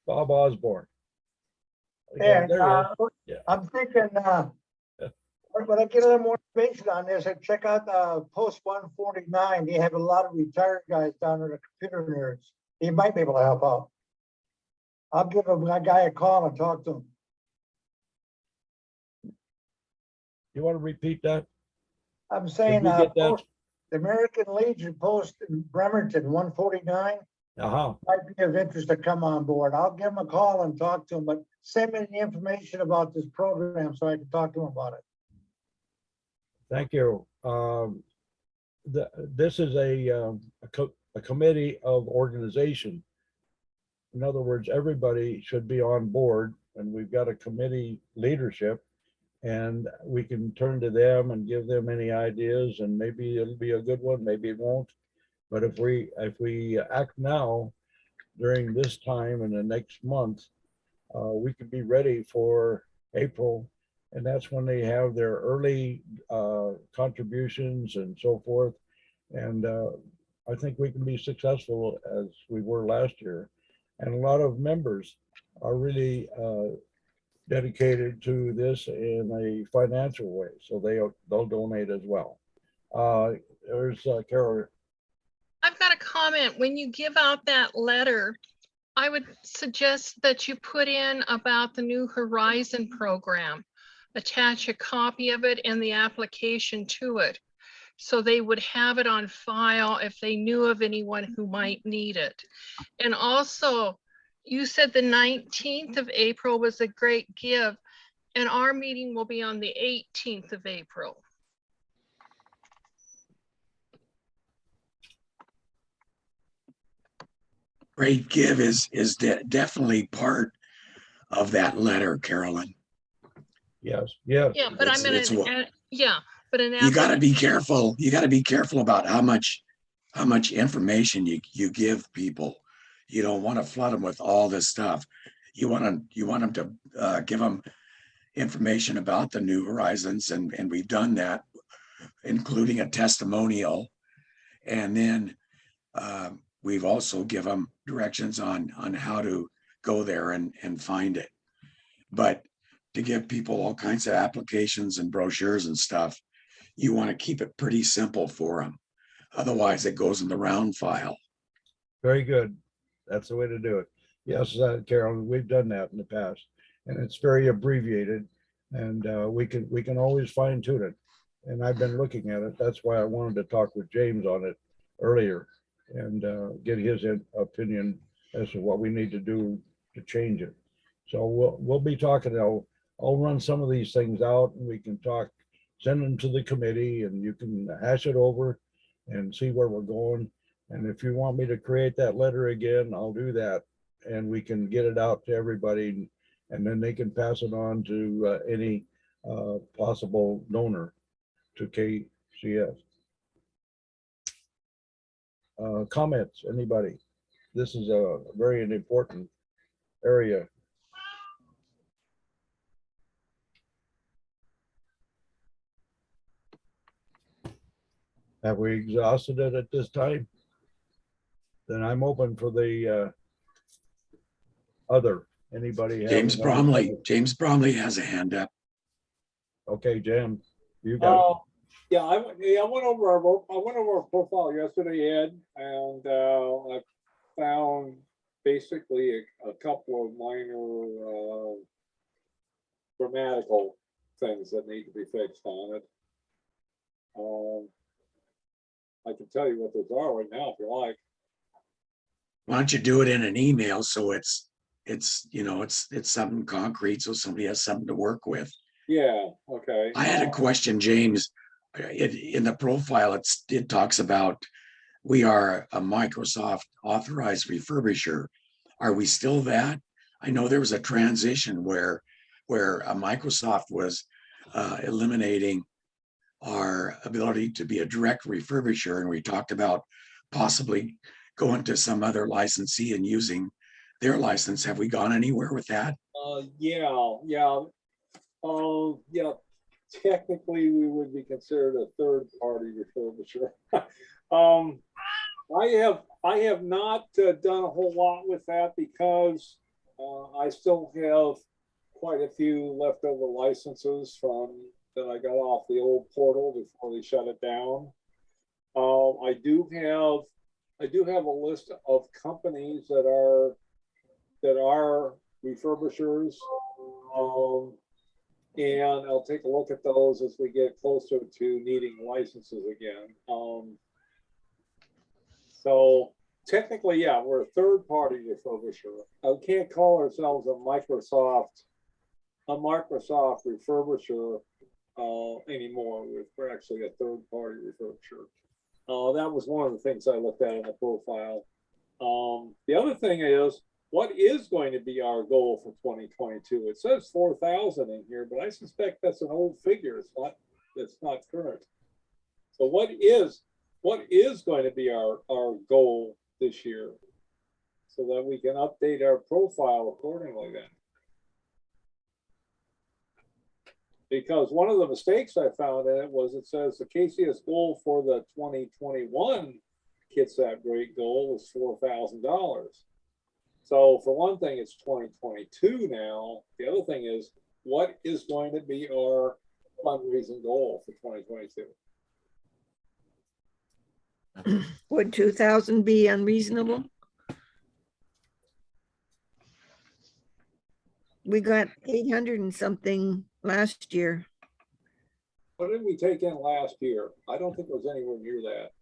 Bob Osborne. And There you are. Yeah. I'm thinking, when I get a little more information on this, I check out Post 149. They have a lot of retired guys down there, the computer nerds. He might be able to help out. I'll give a guy a call and talk to him. You want to repeat that? I'm saying, we get that? the American Legion Post in Bremerton, 149. Might be of interest to come on board. I'll give him a call and talk to him, but send me the information about this program so I can talk to him about it. Thank you. This is a committee of organization. In other words, everybody should be on board, and we've got a committee leadership, and we can turn to them and give them any ideas, and maybe it'll be a good one, maybe it won't. But if we act now during this time in the next month, we could be ready for April, and that's when they have their early contributions and so forth. And I think we can be successful as we were last year. And a lot of members are really dedicated to this in a financial way, so they'll donate as well. There's Carol. I've got a comment. When you give out that letter, I would suggest that you put in about the New Horizon program, attach a copy of it and the application to it, so they would have it on file if they knew of anyone who might need it. And also, you said the 19th of April was a great give, and our meeting will be on the 18th of April. Great Give is definitely part of that letter, Carolyn. Yes. Yeah, but I'm It's gonna, yeah, but an you got to be careful. You got to be careful about how much information you give people. You don't want to flood them with all this stuff. You want them to give them information about the New Horizons, and we've done that, including a testimonial, and then we've also given them directions on how to go there and find it. But to give people all kinds of applications and brochures and stuff, you want to keep it pretty simple for them. Otherwise, it goes in the round file. Very good. That's the way to do it. Yes, Carolyn, we've done that in the past, and it's very abbreviated, and we can always fine tune it. And I've been looking at it. That's why I wanted to talk with James on it earlier and get his opinion as to what we need to do to change it. So we'll be talking. I'll run some of these things out, and we can talk, send them to the committee, and you can hash it over and see where we're going. And if you want me to create that letter again, I'll do that, and we can get it out to everybody, and then they can pass it on to any possible donor to KCS. Comments, anybody? This is a very important area. Have we exhausted it at this time? Then I'm open for the other. Anybody? James Bromley has a hand up. Okay, Jim, you got it. Yeah, I went over our profile yesterday, Ed, and I found basically a couple of minor grammatical things that need to be fixed on it. I can tell you what those are right now if you like. Why don't you do it in an email so it's something concrete so somebody has something to work with. Yeah, okay. I had a question, James. In the profile, it talks about we are a Microsoft authorized refurbisher. Are we still that? I know there was a transition where a Microsoft was eliminating our ability to be a direct refurbisher, and we talked about possibly going to some other licensee and using their license. Have we gone anywhere with that? Yeah. Technically, we would be considered a third-party refurbisher. I have not done a whole lot with that because I still have quite a few leftover licenses from that I got off the old portal before they shut it down. I do have a list of companies that are refurbishers. And I'll take a look at those as we get closer to needing licenses again. So technically, yeah, we're a third-party refurbisher. We can't call ourselves a Microsoft refurbisher anymore. We're actually a third-party refurbisher. That was one of the things I looked at in the profile. The other thing is, what is going to be our goal for 2022? It says 4,000 in here, but I suspect that's an old figure. It's not current. So what is going to be our goal this year so that we can update our profile accordingly then? Because one of the mistakes I found in it was it says the KCS goal for the 2021 Kitsap Great Goal was $4,000. So for one thing, it's 2022 now. The other thing is, what is going to be our fundraising goal for 2022? Would 2,000 be unreasonable? We got 800 and something last year. What did we take in last year? I don't think it was anywhere near that.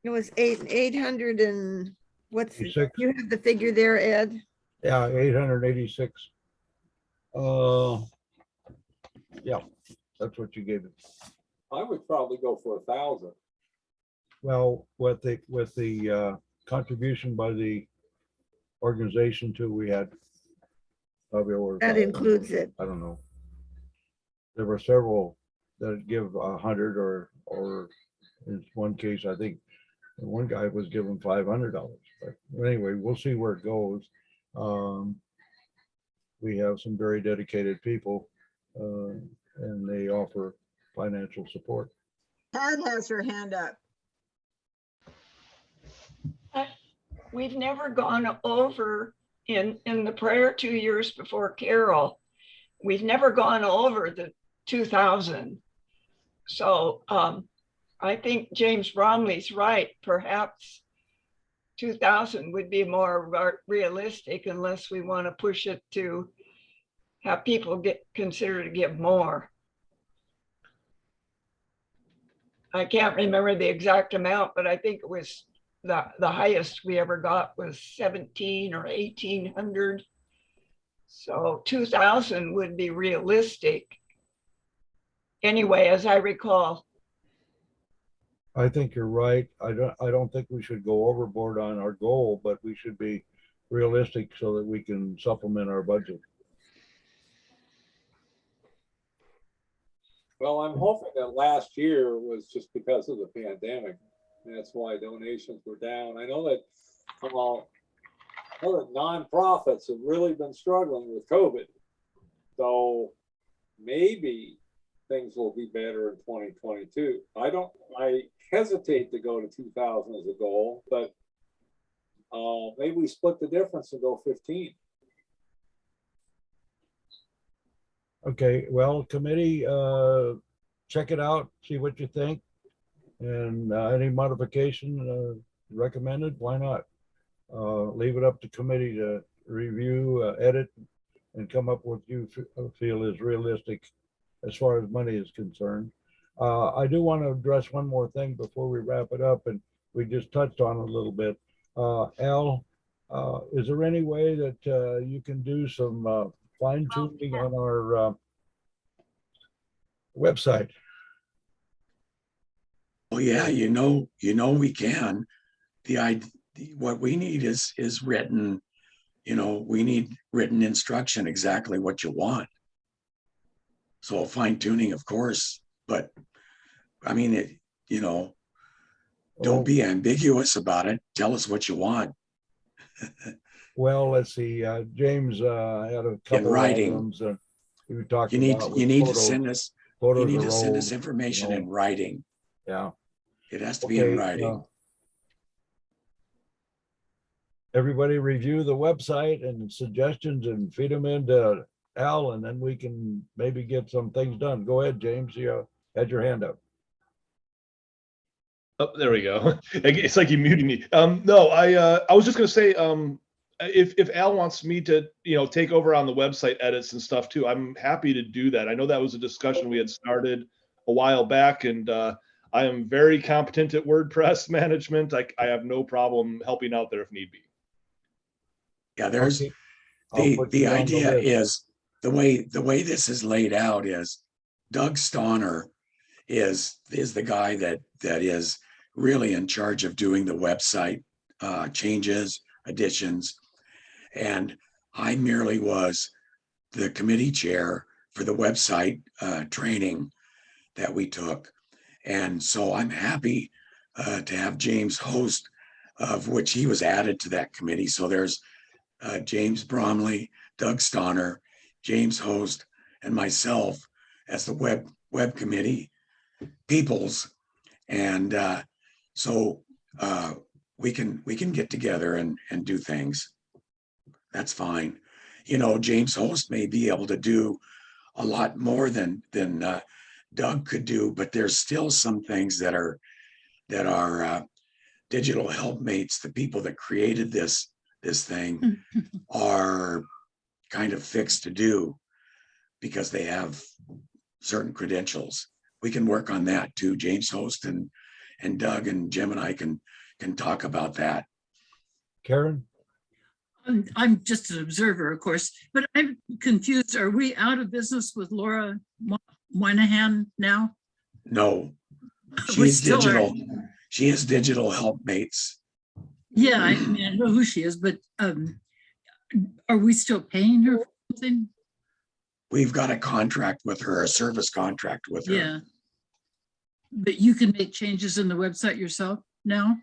It was 800 and what's, 86. you have the figure there, Ed? Yeah, 886. Yeah, that's what you gave it. I would probably go for 1,000. Well, with the contribution by the organization too, we had probably over. That includes it. I don't know. There were several that give 100 or in one case, I think one guy was given $500. But anyway, we'll see where it goes. We have some very dedicated people and they offer financial support. Pat has her hand up. We've never gone over in the prior 2 years before Carol. we've never gone over the 2,000. So I think James Bromley's right. Perhaps 2,000 would be more realistic unless we want to push it to have people consider to give more. I can't remember the exact amount, but I think it was the highest we ever got was 17 or 1,800. So 2,000 would be realistic. Anyway, as I recall. I think you're right. I don't think we should go overboard on our goal, but we should be realistic so that we can supplement our budget. Well, I'm hoping that last year was just because of the pandemic. And that's why donations were down. I know that nonprofits have really been struggling with COVID. So maybe things will be better in 2022. I hesitate to go to 2,000 as a goal, but maybe we split the difference and go 15. Okay, well, committee, check it out, see what you think. And any modification recommended, why not? Leave it up to committee to review, edit, and come up with you feel is realistic as far as money is concerned. I do want to address one more thing before we wrap it up, and we just touched on it a little bit. Al, is there any way that you can do some fine tuning on our website? Oh yeah, we can. What we need is written, we need written instruction, exactly what you want. So fine tuning, of course, but I mean, don't be ambiguous about it. Tell us what you want. Well, let's see. James had a couple In writing. items we were talking You about. need photos. to send us. Photos You need are to send us old, information in writing. Yeah. It has to be in writing. Everybody review the website and suggestions and feed them into Al, and then we can maybe get some things done. Go ahead, James. You had your hand up. Oh, there we go. It's like you muted me. No, I was just gonna say, if Al wants me to, take over on the website edits and stuff too, I'm happy to do that. I know that was a discussion we had started a while back, and I am very competent at WordPress management. I have no problem helping out there if need be. Yeah, there's the idea is the way this is laid out is Doug Stahner is the guy that is really in charge of doing the website changes, additions, and I merely was the committee chair for the website training that we took, and so I'm happy to have James host, of which he was added to that committee. So there's James Bromley, Doug Stahner, James Host, and myself as the web committee peoples, and so we can get together and do things. That's fine. James Host may be able to do a lot more than Doug could do, but there's still some things that are digital helpmates, the people that created this thing, are kind of fixed to do because they have certain credentials. We can work on that too. James Host and Doug and Jim and I can talk about that. Karen? I'm just an observer, of course, but I'm confused. Are we out of business with Laura Moynihan now? No, We she's still are. digital. She is digital helpmates. Yeah, I mean, I know who she is, but are we still paying her for something? We've got a contract with her, a service contract with her. Yeah. But you can make changes in the website yourself now?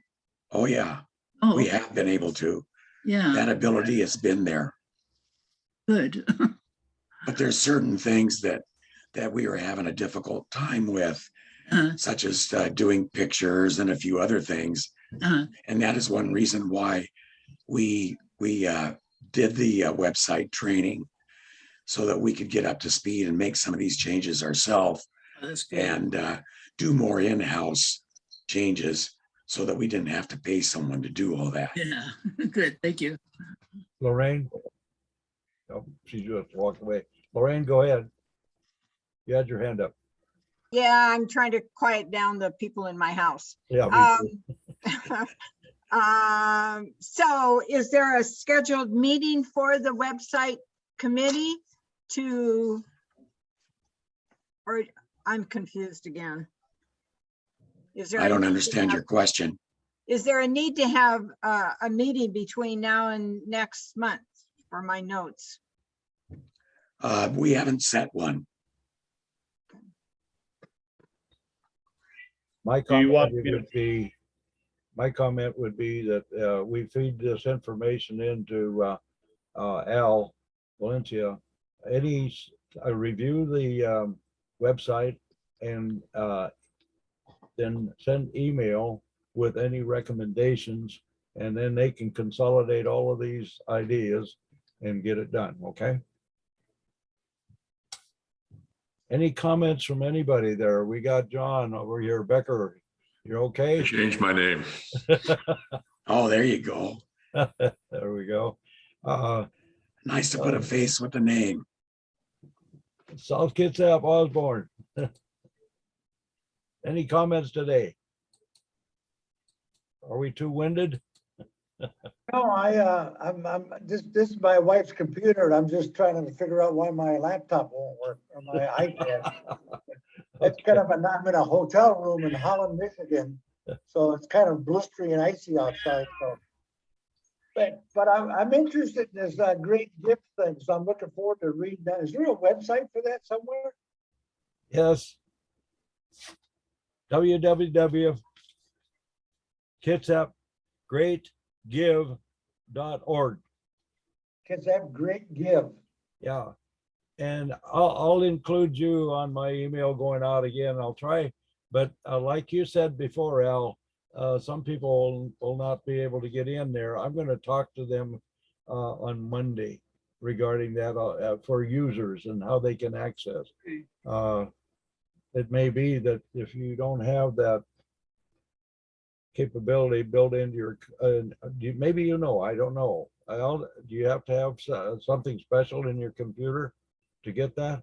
Oh, yeah. Oh, We have been able to. yeah, That ability has been there. good. But there's certain things that we are having a difficult time with, such as doing pictures and a few other things. And that is one reason why we did the website training, so that we could get up to speed and make some of these changes ourselves That's good. and do more in-house changes so that we didn't have to pay someone to do all that. Yeah, good, thank you. Lorraine? Oh, she just walked away. Lorraine, go ahead. You had your hand up. Yeah, I'm trying to quiet down the people in my house. Yeah, me too. So is there a scheduled meeting for the website committee to, or I'm confused again. Is there? I a don't need to understand your have- question. Is there a need to have a meeting between now and next month for my notes? We haven't set one. My Do you want comment me to- would be, my comment would be that we feed this information into Al Valencia. Review the website and then send email with any recommendations, and then they can consolidate all of these ideas and get it done, okay? Any comments from anybody there? We got John over here. Becker, you're okay? Change my name. Oh, there you go. There we go. Nice to put a face with the name. South Kitsap Osborne. Any comments today? Are we too winded? No, this is my wife's computer, and I'm just trying to figure out why my laptop won't work, or my iPad. It's kind of I'm in a hotel room in Holland, Michigan, so it's kind of blistery and icy outside, so. But I'm interested in this great gift thing, so I'm looking forward to reading that. Is there a website for that somewhere? Yes. www.kitsapgreatgive.org. Kids have great give. Yeah. And I'll include you on my email going out again. I'll try, but like you said before, Al, some people will not be able to get in there. I'm going to talk to them on Monday regarding that for users and how they can access. It may be that if you don't have that capability built into your, maybe you know, I don't know. Do you have to have something special in your computer to get that?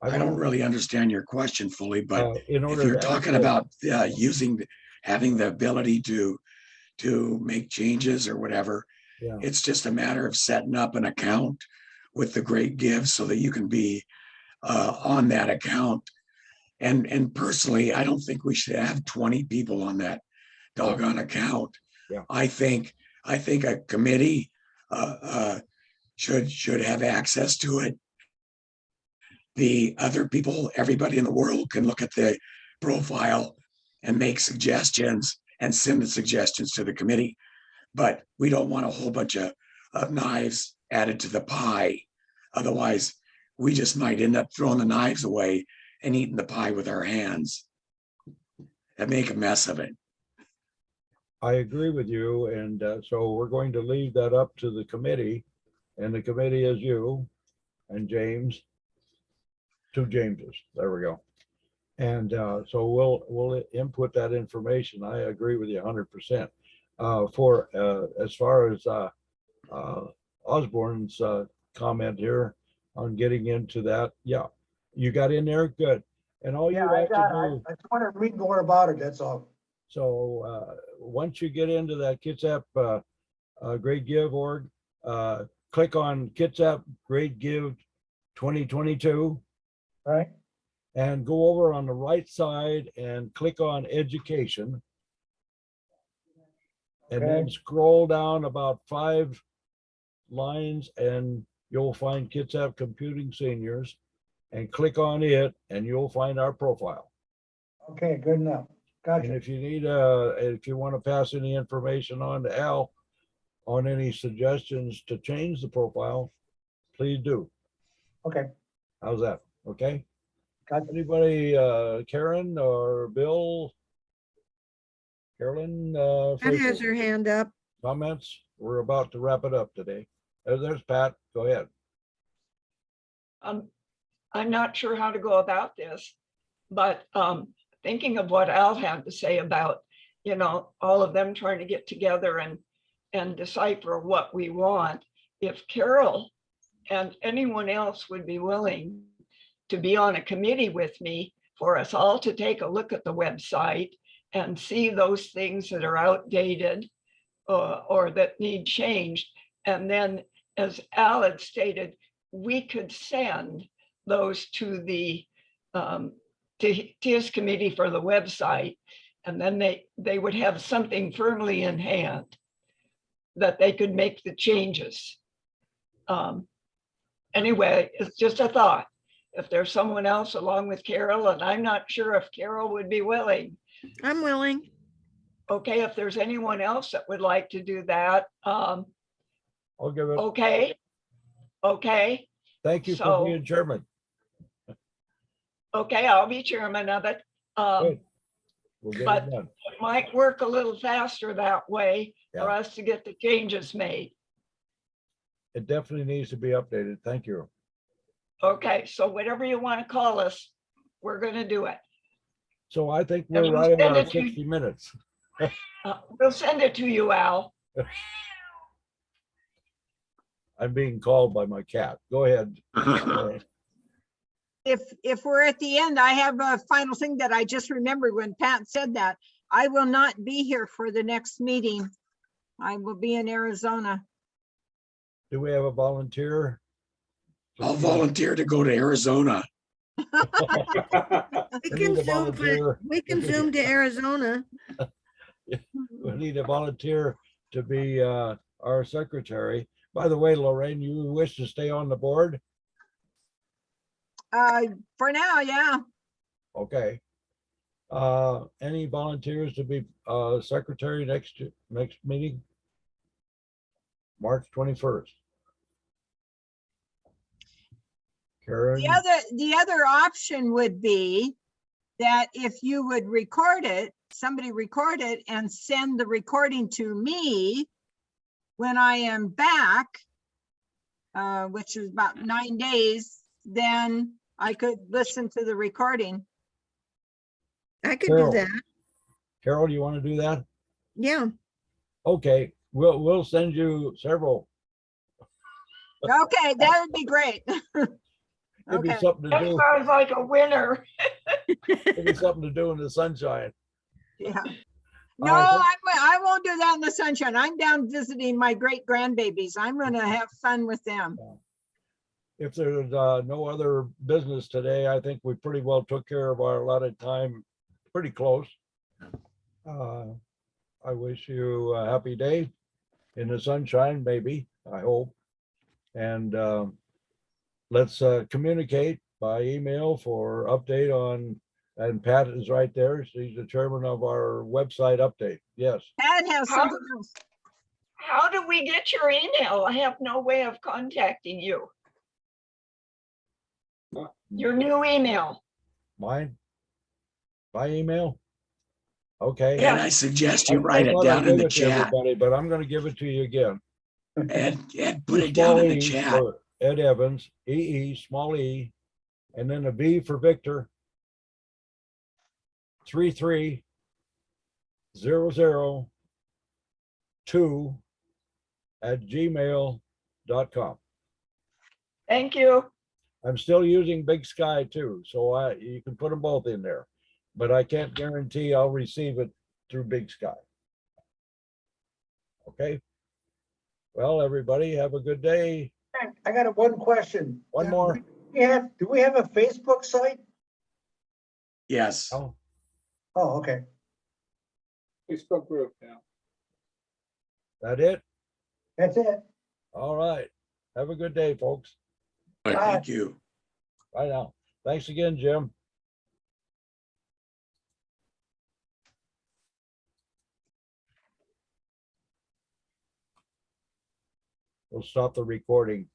I don't really understand your question fully, but in if order you're to talking access- about having the ability to make changes or whatever, Yeah. it's just a matter of setting up an account with the Great Give so that you can be on that account. And personally, I don't think we should have 20 people on that doggone account. Yeah. I think a committee should have access to it. The other people, everybody in the world can look at the profile and make suggestions and send the suggestions to the committee. But we don't want a whole bunch of knives added to the pie. Otherwise, we just might end up throwing the knives away and eating the pie with our hands and make a mess of it. I agree with you. And so we're going to leave that up to the committee, and the committee is you and James. Two Jameses, there we go. And so we'll input that information. I agree with you 100%. For as far as Osborne's comment here on getting into that, yeah, you got in there, good. And all you Yeah, I have to do. just want to read more about it, that's all. So once you get into that Kitsap Great Give org, click on Kitsap Great Give 2022. Right. And go over on the right side and click on education. And then Okay. scroll down about 5 lines and you'll find Kitsap Computing Seniors, and click on it and you'll find our profile. Okay, good enough. And Gotcha. if you want to pass any information on to Al on any suggestions to change the profile, please do. Okay. How's that? Okay. Gotcha. Anybody, Karen or Bill? Carolyn? Pat has Fraser? her hand up. Comments? We're about to wrap it up today. There's Pat. Go ahead. I'm not sure how to go about this, but thinking of what Al had to say about, you know, all of them trying to get together and decipher what we want. If Carol and anyone else would be willing to be on a committee with me for us all to take a look at the website and see those things that are outdated or that need changed. And then, as Al had stated, we could send those to the to his committee for the website. And then they would have something firmly in hand that they could make the changes. Anyway, it's just a thought. If there's someone else along with Carol, and I'm not sure if Carol would be willing. I'm willing. Okay, if there's anyone else that would like to do that. I'll give it. Okay. Okay. Thank you for So- being chairman. Okay, I'll be chairman of it. Good. We'll get but- it done. It might work a little faster that way for Yeah. us to get the changes made. It definitely needs to be updated. Thank you. Okay, so whatever you want to call us, we're gonna do it. So I think And we're we'll right at send our it to- 60 minutes. We'll send it to you, Al. I'm being called by my cat. Go ahead. If we're at the end, I have a final thing that I just remembered when Pat said that. I will not be here for the next meeting. I will be in Arizona. Do we have a volunteer? I'll volunteer to go to Arizona. We We can need a zoom, volunteer. we can zoom to Arizona. We need a volunteer to be our secretary. By the way, Lorraine, you wish to stay on the board? For now, yeah. Okay. Any volunteers to be secretary next meeting? March 21st. Karen, The other option would be that if you would record it, somebody record it and send the recording to me when I am back, which is about 9 days, then I could listen to the recording. I could Carol. do that. Carol, you want to do that? Yeah. Okay, we'll send you several. Okay, that would be great. It'd be Okay. something to That do. sounds like a winner. It'd be something to do in the sunshine. Yeah. All No, right, I won't do that in the sunshine. I'm down visiting my great grandbabies. I'm gonna have fun with them. If there's no other business today, I think we pretty well took care of our allotted time, pretty close. I wish you a happy day in the sunshine, maybe, I hope. And let's communicate by email for update on, and Pat is right there. She's the chairman of our website update. Yes. Pat has How- something else. How do we get your email? I have no way of contacting you. Your new email. Mine? By email? Okay. And I suggest you I write it thought I down in gave the it to chat everybody, but I'm gonna give it to you again. and put it down in the Small e chat. for Ed Evans, EE, small e, and then a V for Victor. 33002@gmail.com. Thank you. I'm still using Big Sky too, so you can put them both in there, but I can't guarantee I'll receive it through Big Sky. Okay. Well, everybody have a good day. I got one question. One more. Do we have a Facebook site? Yes. Oh, Oh, okay. Facebook group now. that it? That's it. All right. Have a good day, folks. Thank you. Bye now. Thanks again, Jim. We'll stop the recording.